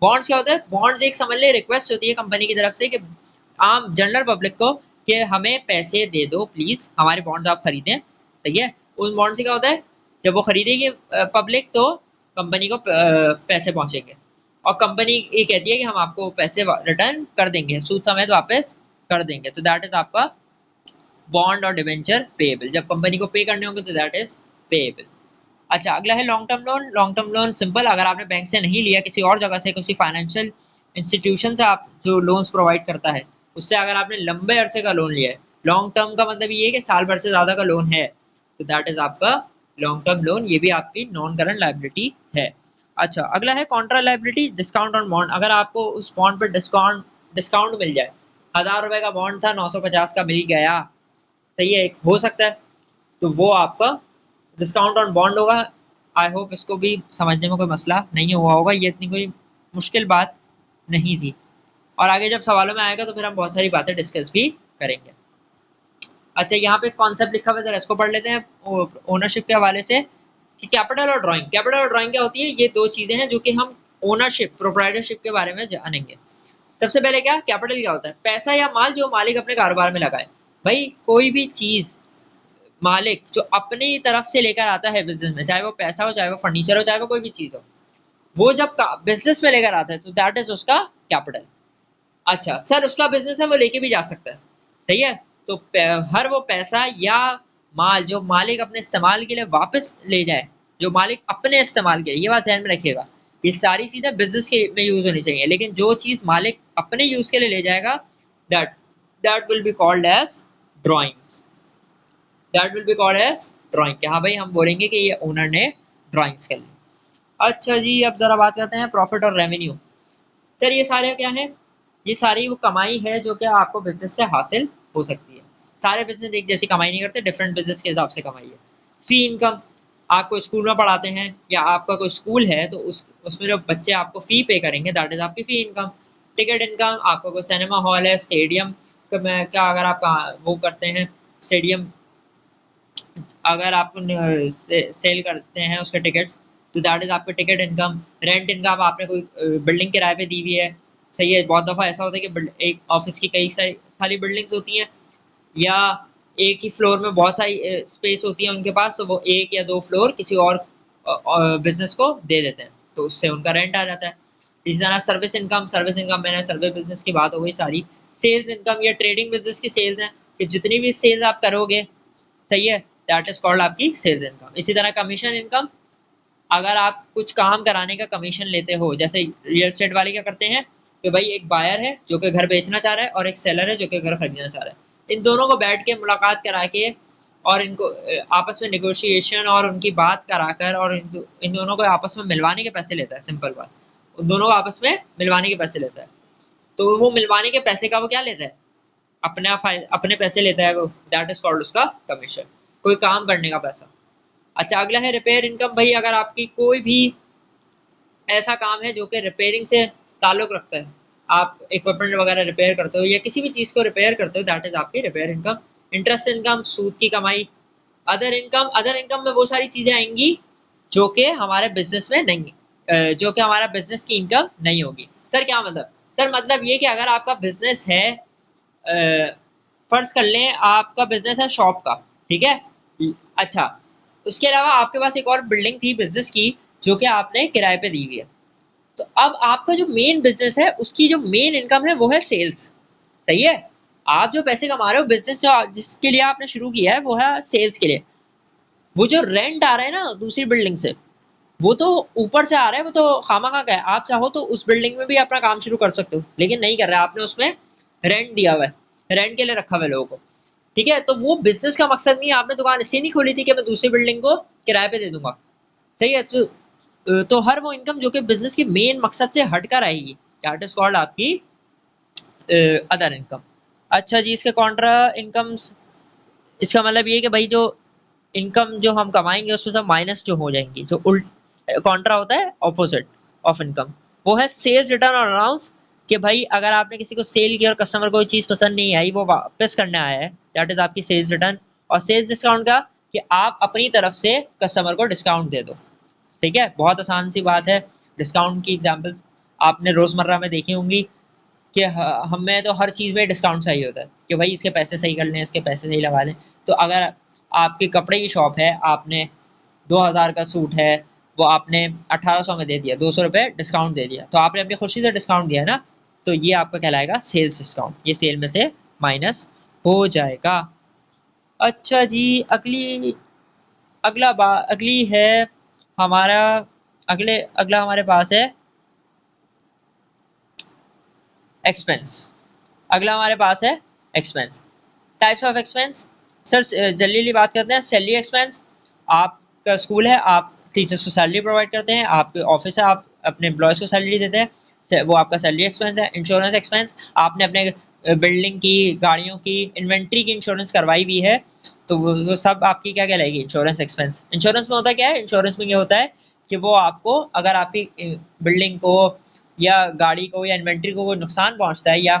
बॉन्ड्स क्या होता है, बॉन्ड्स एक समझ ले रिक्वेस्ट होती है कंपनी की तरफ से कि आम जनरल पब्लिक को कि हमें पैसे दे दो प्लीज, हमारे बॉन्ड्स आप खरीदें, सही है। उस बॉन्ड से क्या होता है, जब वो खरीदेगी पब्लिक तो कंपनी को पैसे पहुंचेंगे, और कंपनी ये कहती है कि हम आपको पैसे रिटर्न कर देंगे, सूद समेत वापस कर देंगे, तो दैट इज आपका बॉन्ड और डिवेंचर पेएबल। जब कंपनी को पे करने होंगे तो दैट इज पेएबल। अच्छा, अगला है long term loan. Long term loan simple, अगर आपने बैंक से नहीं लिया, किसी और जगह से, किसी फाइनेंशियल इंस्टीट्यूशन से आप जो लोन्स प्रोवाइड करता है उससे अगर आपने लंबे अरसे का लोन लिया है, लॉन्ग टर्म का मतलब ये है कि साल भर से ज्यादा का लोन है, तो दैट इज आपका लॉन्ग टर्म लोन, ये भी आपकी नॉन करंट लायबिलिटी है। अच्छा, अगला है Contra liability, discount on bond. अगर आपको उस बॉन्ड पर डिस्काउंट मिल जाए, 1000 रुपए का बॉन्ड था, 950 का मिल गया, सही है, हो सकता है, तो वो आपका डिस्काउंट ऑन बॉन्ड होगा। आई होप इसको भी समझने में कोई मसला नहीं हुआ होगा, ये इतनी कोई मुश्किल बात नहीं थी, और आगे जब सवालों में आएगा तो फिर हम बहुत सारी बातें डिस्कस भी करेंगे। अच्छा, यहाँ पे कॉन्सेप्ट लिखा हुआ है, जरा इसको पढ़ लेते हैं ओनरशिप के हवाले से, कि कैपिटल और ड्राइंग। कैपिटल और ड्राइंग क्या होती है, ये दो चीजें हैं जो कि हम ओनरशिप, प्रोप्राइटरशिप के बारे में जानेंगे। सबसे पहले क्या, कैपिटल क्या होता है, पैसा या माल जो मालिक अपने कारोबार में लगाए। भाई कोई भी चीज मालिक जो अपनी तरफ से लेकर आता है बिजनेस में, चाहे वो पैसा हो, चाहे वो फर्नीचर हो, चाहे वो कोई भी चीज हो, वो जब बिजनेस में लेकर आता है तो दैट इज उसका कैपिटल। अच्छा सर, उसका बिजनेस है, वो लेके भी जा सकता है, सही है, तो हर वो पैसा या माल जो मालिक अपने इस्तेमाल के लिए वापस ले जाए, जो मालिक अपने इस्तेमाल के लिए, ये बात ध्यान में रखिएगा, ये सारी चीजें बिजनेस के में यूज होनी चाहिए, लेकिन जो चीज मालिक अपने यूज के लिए ले जाएगा, that that will be called as drawing, that will be called as drawing. हाँ भाई, हम बोलेंगे कि ये ओनर ने ड्राइंग्स कर ली। अच्छा जी, अब जरा बात करते हैं प्रॉफिट और रेवेन्यू। सर ये सारे क्या है, ये सारी वो कमाई है जो कि आपको बिजनेस से हासिल हो सकती है। सारे बिजनेस एक जैसी कमाई नहीं करते, डिफरेंट बिजनेस के हिसाब से कमाई है। फी इनकम, आपको स्कूल में पढ़ाते हैं या आपका कोई स्कूल है तो उसमें जो बच्चे आपको फी पे करेंगे, दैट इज आपकी फी इनकम। टिकट इनकम, आपका कोई सिनेमा हॉल है, स्टेडियम में क्या, अगर आप वो करते हैं स्टेडियम अगर आप सेल करते हैं उसके टिकट्स, तो दैट इज आपके टिकट इनकम। रेंट इनकम, आपने कोई बिल्डिंग किराए पे दी हुई है, सही है। बहुत दफ़ा ऐसा होता है कि एक ऑफिस की कई सारी सारी बिल्डिंग्स होती हैं, या एक ही फ्लोर में बहुत सारी स्पेस होती है उनके पास, तो वो एक या दो फ्लोर किसी और बिजनेस को दे देते हैं, तो उससे उनका रेंट आ जाता है। इसी तरह सर्विस इनकम, सर्विस इनकम मैंने सर्विस बिजनेस की बात हो गई सारी। सेल्स इनकम, या ट्रेडिंग बिजनेस की सेल्स है, कि जितनी भी सेल्स आप करोगे, सही है, दैट इज कॉल्ड आपकी सेल्स इनकम। इसी तरह कमीशन इनकम, अगर आप कुछ काम कराने का कमीशन लेते हो, जैसे रियल एस्टेट वाले क्या करते हैं कि भाई एक बायर है जो कि घर बेचना चाह रहा है, और एक सेलर है जो कि घर खरीदना चाह रहा है, इन दोनों को बैठ के मुलाकात करा के और इनको आपस में निगोशिएशन और उनकी बात कराकर और इन दोनों को आपस में मिलवाने के पैसे लेता है। सिंपल बात, उन दोनों को आपस में मिलवाने के पैसे लेता है। तो वो मिलवाने के पैसे का वो क्या लेता है, अपने पैसे लेता है वो, दैट इज कॉल्ड उसका कमीशन, कोई काम करने का पैसा। अच्छा, अगला है रिपेयर इनकम। भाई अगर आपकी कोई भी ऐसा काम है जो कि रिपेयरिंग से ताल्लुक रखता है, आप इक्विपमेंट वगैरह रिपेयर करते हो या किसी भी चीज़ को रिपेयर करते हो, दैट इज आपकी रिपेयर इनकम। इंटरेस्ट इनकम, सूद की कमाई। अदर इनकम, अदर इनकम में वो सारी चीज़ें आएंगी जो कि हमारे बिजनेस में नहीं, जो कि हमारा बिजनेस की इनकम नहीं होगी। सर क्या मतलब? सर मतलब ये कि अगर आपका बिजनेस है, फर्ज कर लें आपका बिजनेस है शॉप का, ठीक है। अच्छा, उसके अलावा आपके पास एक और बिल्डिंग थी बिजनेस की, जो कि आपने किराए पे दी हुई है। तो अब आपका जो मेन बिजनेस है उसकी जो मेन इनकम है वो है सेल्स, सही है। आप जो पैसे कमा रहे हो बिजनेस जो जिसके लिए आपने शुरू किया है वो है सेल्स के लिए। वो जो रेंट आ रहा है ना दूसरी बिल्डिंग से, वो तो ऊपर से आ रहा है, वो तो खामा का है। आप चाहो तो उस बिल्डिंग में भी अपना काम शुरू कर सकते हो, लेकिन नहीं कर रहे, आपने उसमें रेंट दिया हुआ है, रेंट के लिए रखा हुआ है लोगों को, ठीक है। तो वो बिजनेस का मकसद नहीं है, आपने दुकान इसलिए नहीं खोली थी कि मैं दूसरी बिल्डिंग को किराए पे दे दूंगा, सही है। तो हर वो इनकम जो कि बिजनेस के मेन मकसद से हटकर आएगी, दैट इज कॉल्ड आपकी अदर इनकम। अच्छा जी, इसके कॉन्ट्रा इनकम्स, इसका मतलब ये है कि भाई जो इनकम जो हम कमाएंगे उसमें सब माइनस जो हो जाएंगी, जो उल्ट कॉन्ट्रा होता है ऑपोजिट ऑफ इनकम, वो है सेल्स रिटर्न और अनाउंस। कि भाई अगर आपने किसी को सेल किया और कस्टमर को कोई चीज़ पसंद नहीं आई, वो वापस करने आया है, दैट इज आपकी सेल्स रिटर्न। और सेल्स डिस्काउंट का, कि आप अपनी तरफ से कस्टमर को डिस्काउंट दे दो, ठीक है। बहुत आसान सी बात है। डिस्काउंट की एग्जांपल्स आपने रोजमर्रा में देखी होंगी, कि हमें तो हर चीज़ में डिस्काउंट चाहिए होता है, कि भाई इसके पैसे सही कर लें, इसके पैसे सही लगा लें। तो अगर आपकी कपड़े की शॉप है, आपने 2000 का सूट है, वो आपने 1800 में दे दिया, 200 रुपये डिस्काउंट दे दिया, तो आपने अपनी खुशी से डिस्काउंट दिया है ना, तो ये आपका कहलाएगा सेल्स डिस्काउंट, ये सेल में से माइनस हो जाएगा। अच्छा जी, अगली है हमारा, अगला हमारे पास है एक्सपेंस। अगला हमारे पास है expense. Types of expense. Sir जल्दी जल्दी बात करते हैं। सैलरी एक्सपेंस, आपका स्कूल है, आप टीचर्स को सैलरी प्रोवाइड करते हैं, आपके ऑफिस है, आप अपने एम्प्लॉयज़ को सैलरी देते हैं, वो आपका सैलरी एक्सपेंस है। इंश्योरेंस एक्सपेंस, आपने अपने बिल्डिंग की, गाड़ियों की, इन्वेंट्री की इंश्योरेंस करवाई हुई है, तो वो सब आपकी क्या कहलाएगी, इंश्योरेंस एक्सपेंस। इंश्योरेंस में होता क्या है, इंश्योरेंस में ये होता है कि वो आपको, अगर आपकी बिल्डिंग को या गाड़ी को या इन्वेंट्री को कोई नुकसान पहुंचता है, या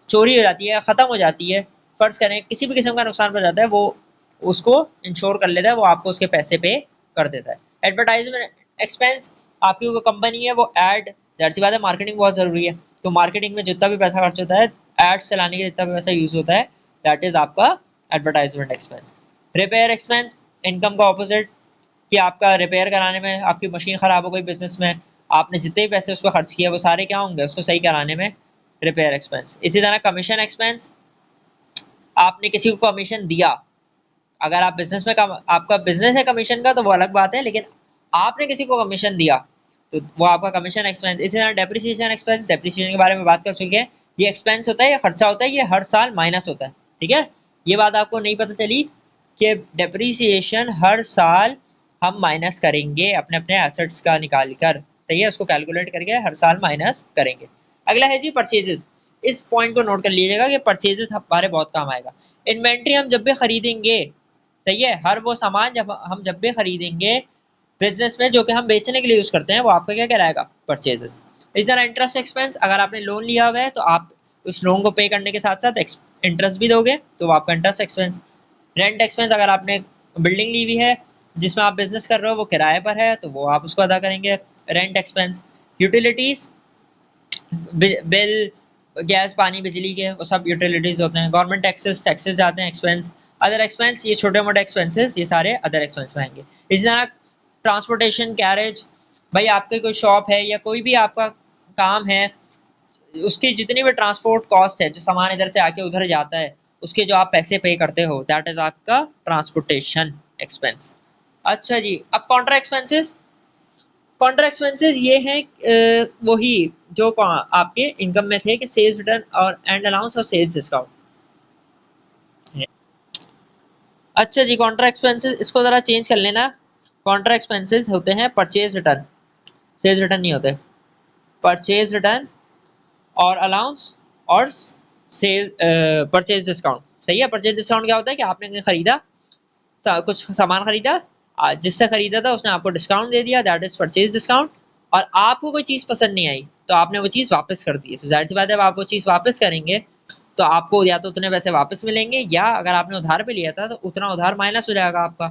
चोरी हो जाती है या ख़त्म हो जाती है, फ़र्ज़ करें किसी भी किस्म का नुकसान पड़ जाता है, वो उसको इंश्योर कर लेता है, वो आपको उसके पैसे पे कर देता है। एडवर्टाइजमेंट एक्सपेंस, आपकी वो कंपनी है, वो ऐड, ज़ाहिर सी बात है मार्केटिंग बहुत ज़रूरी है, तो मार्केटिंग में जितना भी पैसा खर्च होता है, एड्स चलाने के लिए जितना भी पैसा यूज़ होता है, दैट इज़ आपका advertisement expense. Repair expense, income का ऑपोजिट, कि आपका रिपेयर कराने में, आपकी मशीन ख़राब हो गई बिजनेस में, आपने जितने भी पैसे उस पर खर्च किए वो सारे क्या होंगे, उसको सही कराने में रिपेयर एक्सपेंस। इसी तरह कमीशन एक्सपेंस, आपने किसी को कमीशन दिया, अगर आप बिजनेस में आपका बिजनेस है कमीशन का तो वो अलग बात है, लेकिन आपने किसी को कमीशन दिया तो वो आपका कमीशन एक्सपेंस। इसी तरह डेप्रिसिएशन एक्सपेंस, डेप्रिसिएशन के बारे में बात कर चुके हैं, ये एक्सपेंस होता है, ये खर्चा होता है, ये हर साल माइनस होता है, ठीक है। ये बात आपको नहीं पता चली कि डेप्रिसिएशन हर साल हम माइनस करेंगे अपने अपने एसेट्स का निकाल कर, सही है, उसको कैलकुलेट करके हर साल माइनस करेंगे। अगला है जी परचेजेस। इस पॉइंट को नोट कर लीजिएगा कि परचेजेस हमारे बहुत काम आएगा। इन्वेंट्री हम जब भी खरीदेंगे, सही है, हर वो सामान जब भी खरीदेंगे बिजनेस में जो कि हम बेचने के लिए यूज करते हैं, वो आपका क्या कहलाएगा, परचेजेस। इस तरह इंटरेस्ट एक्सपेंस, अगर आपने लोन लिया हुआ है तो आप उस लोन को पे करने के साथ साथ इंटरेस्ट भी दोगे, तो वो आपका इंटरेस्ट एक्सपेंस। रेंट एक्सपेंस, अगर आपने बिल्डिंग ली हुई है जिसमें आप बिजनेस कर रहे हो, वो किराए पर है तो वो आप उसको अदा करेंगे। Rent expense, utilities, bill, gas पानी बिजली के, वो सब यूटिलिटीज होते हैं। गवर्नमेंट टैक्सेस, टैक्सेस जाते हैं। एक्सपेंस, अदर एक्सपेंस, ये छोटे मोटे एक्सपेंसेस, ये सारे अदर एक्सपेंस में आएंगे। इसी तरह ट्रांसपोर्टेशन, कैरेज, भाई आपकी कोई शॉप है या कोई भी आपका काम है, उसकी जितनी भी ट्रांसपोर्ट कॉस्ट है, जो सामान इधर से आके उधर जाता है, उसके जो आप पैसे पे करते हो, दैट इज आपका ट्रांसपोर्टेशन एक्सपेंस। अच्छा जी, अब कॉन्ट्रा एक्सपेंसेस। कॉन्ट्रा एक्सपेंसेस ये हैं वही जो आपके इनकम में थे कि सेल्स रिटर्न और एंड अलाउंस और सेल्स डिस्काउंट। अच्छा जी, कॉन्ट्रा एक्सपेंसेस इसको जरा चेंज कर लेना। कॉन्ट्रा एक्सपेंसेस होते हैं परचेज रिटर्न, सेल्स रिटर्न नहीं होते। परचेज रिटर्न और अलाउंस और सेल परचेज डिस्काउंट। सही है। परचेज डिस्काउंट क्या होता है कि आपने खरीदा, कुछ सामान खरीदा, जिससे खरीदा था उसने आपको डिस्काउंट दे दिया, दैट इज परचेज डिस्काउंट। और आपको कोई चीज पसंद नहीं आई तो आपने वो चीज वापस कर दी, तो जाहिर सी बात है, आप वो चीज वापस करेंगे तो आपको या तो उतने पैसे वापस मिलेंगे, या अगर आपने उधार पे लिया था तो उतना उधार माइनस हो जाएगा आपका।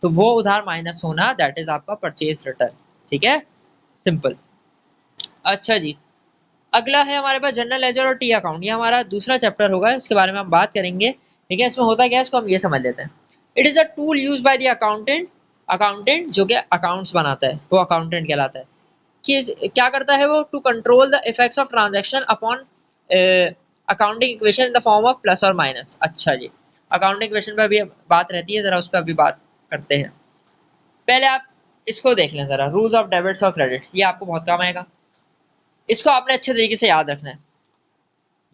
तो वो उधार माइनस होना, दैट इज आपका परचेज रिटर्न। ठीक है, सिंपल। अच्छा जी, अगला है हमारे पास जनरल लेजर और टी अकाउंट। ये हमारा दूसरा चैप्टर होगा, इसके बारे में हम बात करेंगे। ठीक है, इसमें होता क्या है इसको हम ये समझ लेते हैं। It is a tool use by the accountant. Accountant जो कि अकाउंट्स बनाता है वो अकाउंटेंट कहलाता है। कि क्या करता है वो, to control the effects of transaction upon accounting equation in the form of plus और माइनस। अच्छा जी, अकाउंटिंग इक्वेशन पर भी बात रहती है, जरा उस पर भी बात करते हैं। पहले आप इसको देख लें जरा, रूल्स ऑफ डेबिट्स और क्रेडिट, ये आपको बहुत काम आएगा। इसको आपने अच्छे तरीके से याद रखना है।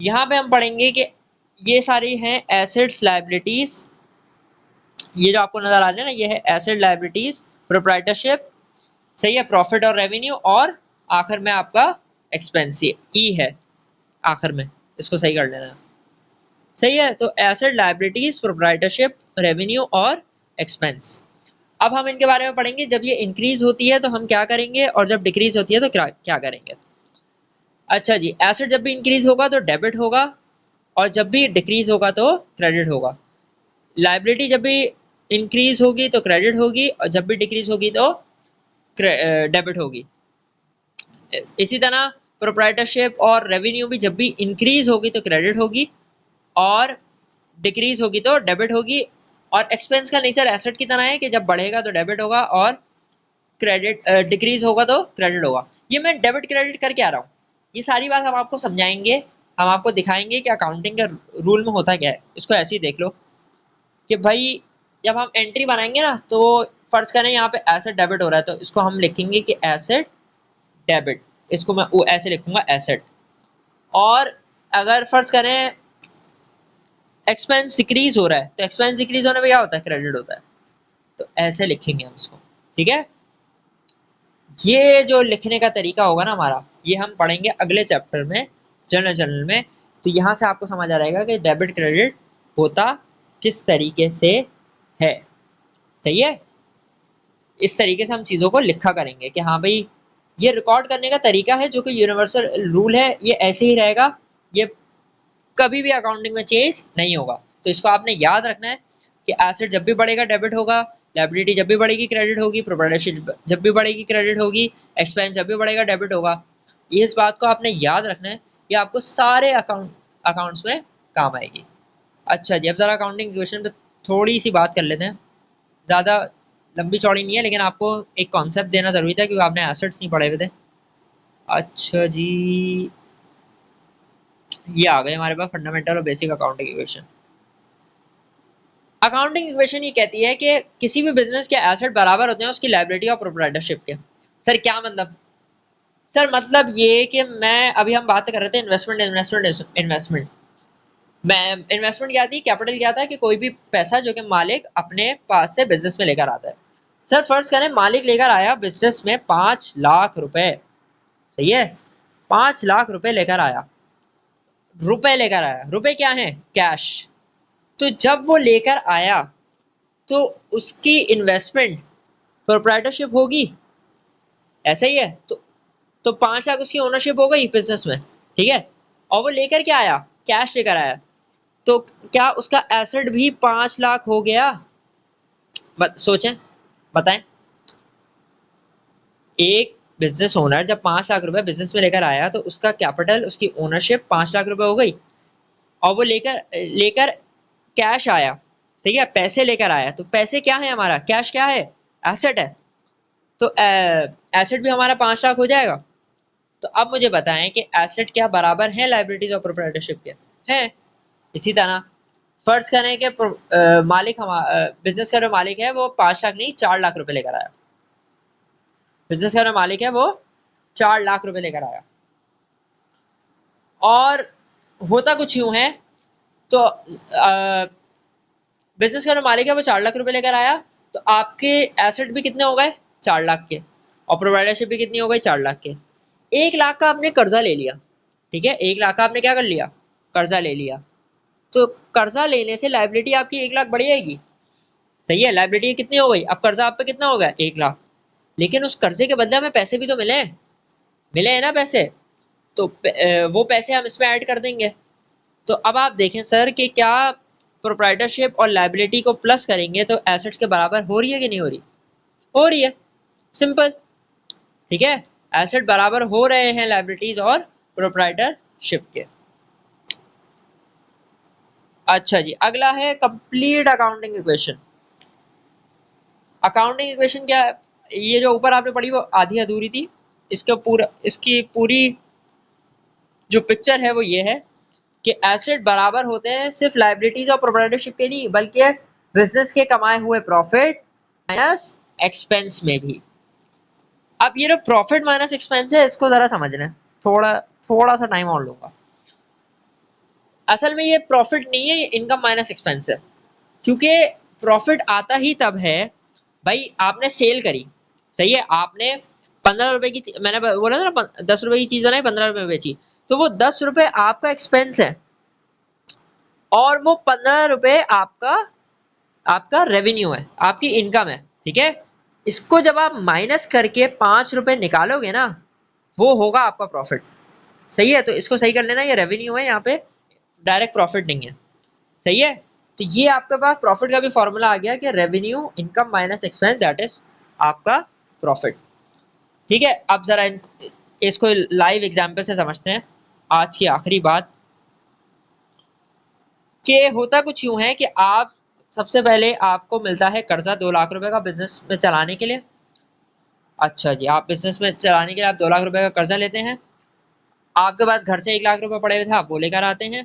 यहाँ पे हम पढ़ेंगे कि ये सारी हैं एसेट्स लायबिलिटीज। ये जो आपको नजर आ रहे हैं ना, ये है एसेट लायबिलिटीज, प्रोप्राइटरशिप, सही है, प्रॉफिट और रेवेन्यू, और आखिर में आपका एक्सपेंस, ई है आखिर में, इसको सही कर लेना। सही है, तो एसेट लायबिलिटीज, प्रोप्राइटरशिप, रेवेन्यू और एक्सपेंस। अब हम इनके बारे में पढ़ेंगे। जब ये इंक्रीज होती है तो हम क्या करेंगे, और जब डिक्रीज होती है तो क्या करेंगे। अच्छा जी, एसेट जब भी इंक्रीज होगा तो डेबिट होगा, और जब भी डिक्रीज होगा तो क्रेडिट होगा। लाइबिलिटी जब भी इंक्रीज होगी तो क्रेडिट होगी, और जब भी डिक्रीज होगी तो डेबिट होगी। इसी तरह प्रोप्राइटरशिप और रेवेन्यू भी जब भी इंक्रीज होगी तो क्रेडिट होगी, और डिक्रीज होगी तो डेबिट होगी। और एक्सपेंस का नेचर एसेट की तरह है कि जब बढ़ेगा तो डेबिट होगा, और क्रेडिट डिक्रीज होगा तो क्रेडिट होगा। ये मैं डेबिट क्रेडिट करके आ रहा हूँ, ये सारी बात हम आपको समझाएंगे, हम आपको दिखाएंगे कि अकाउंटिंग के रूल में होता क्या है। इसको ऐसे ही देख लो कि भाई जब हम एंट्री बनाएंगे ना, तो फर्ज करें यहाँ पे एसेट डेबिट हो रहा है तो इसको हम लिखेंगे कि एसेट डेबिट, इसको मैं वो ऐसे लिखूंगा एसेट। और अगर फर्ज करें एक्सपेंस डिक्रीज हो रहा है तो एक्सपेंस डिक्रीज होने पे क्या होता है, क्रेडिट होता है, तो ऐसे लिखेंगे हम इसको। ठीक है, ये जो लिखने का तरीका होगा ना हमारा, ये हम पढ़ेंगे अगले चैप्टर में, जनरल में। तो यहाँ से आपको समझ आ जाएगा कि डेबिट क्रेडिट होता किस तरीके से है। सही है, इस तरीके से हम चीज़ों को लिखा करेंगे कि हाँ भाई, ये रिकॉर्ड करने का तरीका है जो कि यूनिवर्सल रूल है, ये ऐसे ही रहेगा, ये कभी भी अकाउंटिंग में चेंज नहीं होगा। तो इसको आपने याद रखना है कि एसेट जब भी बढ़ेगा डेबिट होगा, लायबिलिटी जब भी बढ़ेगी क्रेडिट होगी, प्रोप्राइटरशिप जब भी बढ़ेगी क्रेडिट होगी, एक्सपेंस जब भी बढ़ेगा डेबिट होगा। ये इस बात को आपने याद रखना है, ये आपको सारे अकाउंट्स में काम आएगी। अच्छा जी, अब जरा अकाउंटिंग इक्वेशन पे थोड़ी सी बात कर लेते हैं। ज़्यादा लंबी चौड़ी नहीं है, लेकिन आपको एक कॉन्सेप्ट देना जरूरी था क्योंकि आपने एसेट्स नहीं पढ़े हुए थे। अच्छा जी, ये आ गए हमारे पास फंडामेंटल और basic accounting equation. Accounting equation ये कहती है कि किसी भी बिजनेस के एसेट बराबर होते हैं उसकी लायबिलिटी और प्रोप्राइटरशिप के। सर क्या मतलब, सर मतलब ये कि मैं अभी हम बात कर रहे थे इन्वेस्टमेंट इन्वेस्टमेंट इन्वेस्टमेंट। मैं इन्वेस्टमेंट क्या थी, कैपिटल क्या था, कि कोई भी पैसा जो कि मालिक अपने पास से बिजनेस में लेकर आता है। सर फर्ज करें मालिक लेकर आया बिजनेस में 5 लाख रुपए। सही है, 5 लाख रुपए लेकर आया, रुपए लेकर आया, रुपए क्या है, कैश। तो जब वो लेकर आया तो उसकी इन्वेस्टमेंट प्रोप्राइटरशिप होगी, ऐसा ही है। तो 5 लाख उसकी ओनरशिप हो गई बिजनेस में। ठीक है, और वो लेकर क्या आया, कैश लेकर आया, तो क्या उसका एसेट भी 5 लाख हो गया। सोचें, बताएं। एक बिजनेस ओनर जब 5 लाख रुपए बिजनेस में लेकर आया तो उसका कैपिटल, उसकी ओनरशिप 5 लाख रुपए हो गई, और वो लेकर लेकर कैश आया, सही है, पैसे लेकर आया। तो पैसे क्या है, हमारा कैश क्या है, एसेट है। तो एसेट भी हमारा 5 लाख हो जाएगा। तो अब मुझे बताएं कि एसेट क्या बराबर है लाइबिलिटीज और प्रोप्राइटरशिप के, है। इसी तरह फर्ज करें कि मालिक, हम बिजनेस का जो मालिक है वो 5 लाख नहीं 4 लाख रुपए लेकर आया। बिजनेस का जो मालिक है वो 4 लाख रुपए लेकर आया, और होता कुछ यूं है। तो बिजनेस का जो मालिक है वो 4 लाख रुपए लेकर आया, तो आपके एसेट भी कितने हो गए, 4 लाख के, और प्रोप्राइटरशिप भी कितनी हो गई, 4 लाख के। 1 लाख का आपने कर्जा ले लिया, ठीक है, 1 लाख का आपने क्या कर लिया, कर्जा ले लिया। तो कर्जा लेने से लाइबिलिटी आपकी 1 लाख बढ़ जाएगी, सही है। लाइबिलिटी कितनी हो गई, अब कर्जा आप पे कितना हो गया, 1 लाख। लेकिन उस कर्जे के बदले हमें पैसे भी तो मिले, मिले हैं ना पैसे। तो वो पैसे हम इसमें ऐड कर देंगे। तो अब आप देखें सर कि क्या प्रोप्राइटरशिप और लाइबिलिटी को प्लस करेंगे तो एसेट के बराबर हो रही है कि नहीं हो रही, हो रही है, सिंपल, ठीक है। एसेट बराबर हो रहे हैं लाइबिलिटीज और प्रोप्राइटरशिप के। अच्छा जी, अगला है complete accounting equation. Accounting equation क्या है, ये जो ऊपर आपने पढ़ी वो आधी अधूरी थी। इसकी पूरी जो पिक्चर है वो ये है कि एसेट बराबर होते हैं सिर्फ लाइबिलिटीज और प्रोप्राइटरशिप के नहीं, बल्कि बिजनेस के कमाए हुए प्रॉफिट माइनस एक्सपेंस में भी। अब ये जो प्रॉफिट माइनस एक्सपेंस है इसको जरा समझ लें, थोड़ा थोड़ा सा टाइम और लूंगा। असल में ये प्रॉफिट नहीं है, ये इनकम माइनस एक्सपेंस है। क्योंकि प्रॉफिट आता ही तब है भाई आपने सेल करी, सही है, आपने 15 रुपए की, मैंने बोला था ना 10 रुपए की चीज बनाई, 15 रुपए में बेची, तो वो 10 रुपए आपका एक्सपेंस है, और वो 15 रुपए आपका आपका रेवेन्यू है, आपकी इनकम है, ठीक है। इसको जब आप माइनस करके 5 रुपए निकालोगे ना, वो होगा आपका प्रॉफिट, सही है। तो इसको सही कर लेना, ये रेवेन्यू है, यहाँ पे डायरेक्ट प्रॉफिट नहीं है, सही है। तो ये आपके पास प्रॉफिट का भी फॉर्मूला आ गया कि revenue income minus expense, that is आपका प्रॉफिट, ठीक है। अब जरा इसको लाइव एग्जांपल से समझते हैं। आज की आखिरी बात कि होता कुछ यूं है कि आप सबसे पहले आपको मिलता है कर्जा 2 लाख रुपए का बिजनेस में चलाने के लिए। अच्छा जी, आप बिजनेस में चलाने के लिए आप 2 लाख रुपए का कर्जा लेते हैं। आपके पास घर से 1 लाख रुपए पड़े हुए थे, आप वो लेकर आते हैं,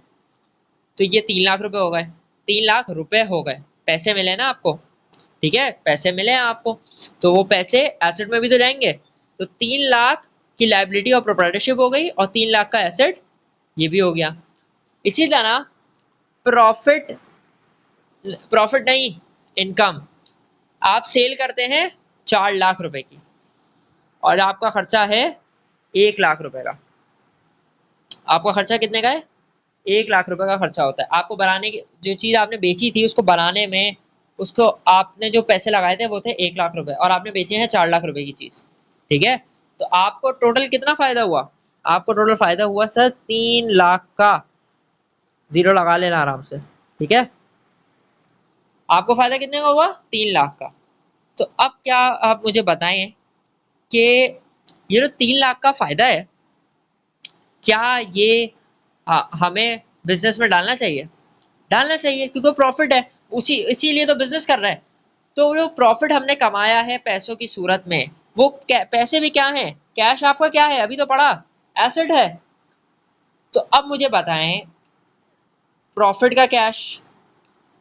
तो ये 3 लाख रुपए हो गए, 3 लाख रुपए हो गए, पैसे मिले ना आपको, ठीक है, पैसे मिले हैं आपको। तो वो पैसे एसेट में भी तो जाएंगे, तो 3 लाख की लाइबिलिटी और प्रोप्राइटरशिप हो गई, और 3 लाख का एसेट ये भी हो गया। इसी तरह प्रॉफिट, प्रॉफिट नहीं, इनकम, आप सेल करते हैं 4 लाख रुपए की, और आपका खर्चा है 1 लाख रुपए का। आपका खर्चा कितने का है, 1 लाख रुपए का खर्चा होता है। आपको बनाने की जो चीज आपने बेची थी उसको बनाने में, उसको आपने जो पैसे लगाए थे वो थे 1 लाख रुपए, और आपने बेचे हैं 4 लाख रुपए की चीज, ठीक है। तो आपको टोटल कितना फायदा हुआ, आपको टोटल फायदा हुआ सर 3 लाख का, जीरो लगा लेना आराम से, ठीक है। आपको फायदा कितने का हुआ, 3 लाख का। तो अब क्या आप मुझे बताएं कि ये जो 3 लाख का फायदा है, क्या ये हमें बिजनेस में डालना चाहिए, डालना चाहिए, क्योंकि प्रॉफिट है, उसी इसीलिए तो बिजनेस कर रहे हैं। तो जो प्रॉफिट हमने कमाया है पैसों की सूरत में, वो पैसे भी क्या है, कैश आपका क्या है, अभी तो पड़ा एसेट है। तो अब मुझे बताएं, प्रॉफिट का कैश,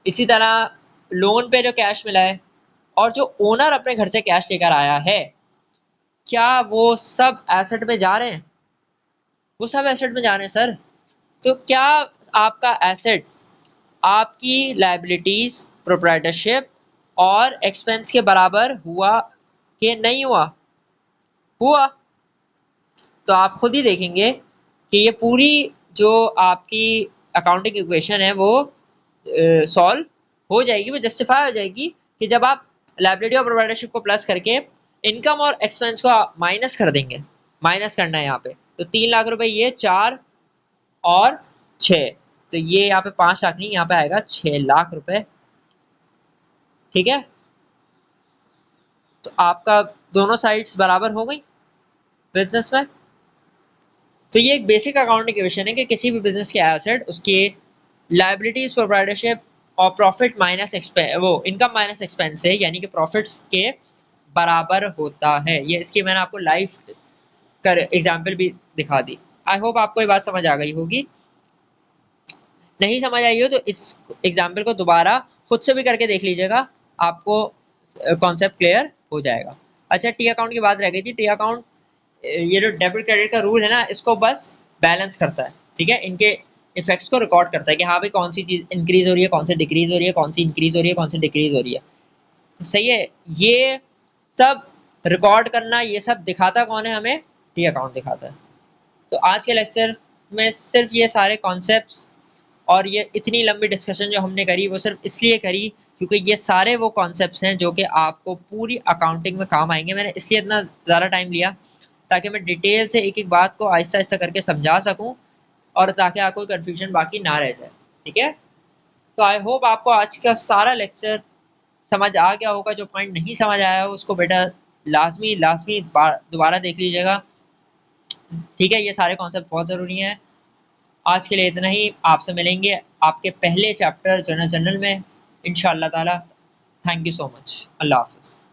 इसी तरह लोन पे जो कैश मिला है, और जो ओनर अपने घर से कैश लेकर आया है, क्या वो सब एसेट में जा रहे हैं, वो सब एसेट में जा रहे हैं सर। तो क्या आपका एसेट आपकी लायबिलिटीज, प्रोप्राइटरशिप और एक्सपेंस के बराबर हुआ कि नहीं हुआ, हुआ। तो आप खुद ही देखेंगे कि ये पूरी जो आपकी अकाउंटिंग इक्वेशन है वो सॉल्व हो जाएगी, वो जस्टिफाई हो जाएगी कि जब आप लायबिलिटी और प्रोप्राइटरशिप को प्लस करके इनकम और एक्सपेंस को माइनस कर देंगे। माइनस करना है यहाँ पे, तो 3 लाख रुपए, ये 4 और 6, तो ये यहाँ पे 5 लाख नहीं, यहाँ पे आएगा 6 लाख रुपए, ठीक है। तो आपका दोनों साइड्स बराबर हो गई बिजनेस में। तो ये एक बेसिक अकाउंटिंग क्वेश्चन है कि किसी भी बिजनेस के एसेट, उसके लायबिलिटीज, प्रोप्राइटरशिप और प्रॉफिट माइनस वो इनकम माइनस एक्सपेंस है, यानी कि प्रॉफिट्स के बराबर होता है। ये इसकी मैंने आपको लाइव कर एग्जांपल भी दिखा दी। आई होप आपको ये बात समझ आ गई होगी। नहीं समझ आई हो तो इस एग्जांपल को दोबारा खुद से भी करके देख लीजिएगा, आपको कॉन्सेप्ट क्लियर हो जाएगा। अच्छा, टी अकाउंट की बात रह गई थी। टी अकाउंट, ये जो डेबिट क्रेडिट का रूल है ना, इसको बस बैलेंस करता है, ठीक है, इनके इफेक्ट्स को रिकॉर्ड करता है कि हाँ भाई कौन सी चीज इंक्रीज हो रही है, कौन सी डिक्रीज हो रही है, कौन सी इंक्रीज हो रही है, कौन सी डिक्रीज हो रही है। तो सही है, ये सब रिकॉर्ड करना, ये सब दिखाता कौन है हमें? टी अकाउंट दिखाता है। तो आज के लेक्चर में सिर्फ ये सारे कॉन्सेप्ट्स और ये इतनी लंबी डिस्कशन जो हमने करी वो सिर्फ इसलिए करी क्योंकि ये सारे वो कॉन्सेप्ट्स हैं जो कि आपको पूरी अकाउंटिंग में काम आएंगे। मैंने इसलिए इतना ज़्यादा टाइम लिया ताकि मैं डिटेल से एक एक बात को आहिस्ता आहिस्ता करके समझा सकूं और ताकि आपको कन्फ्यूजन बाकी ना रह जाए। ठीक है, तो आई होप आपको आज का सारा लेक्चर समझ आ गया होगा। जो पॉइंट नहीं समझ आया हो उसको बेटा लाजमी लाजमी दोबारा देख लीजिएगा। ठीक है, ये सारे कॉन्सेप्ट बहुत ज़रूरी हैं। आज के लिए इतना ही, आपसे मिलेंगे आपके पहले चैप्टर जनरल में इंशाअल्लाह ताला। Thank you so much. अल्लाह हाफिज़।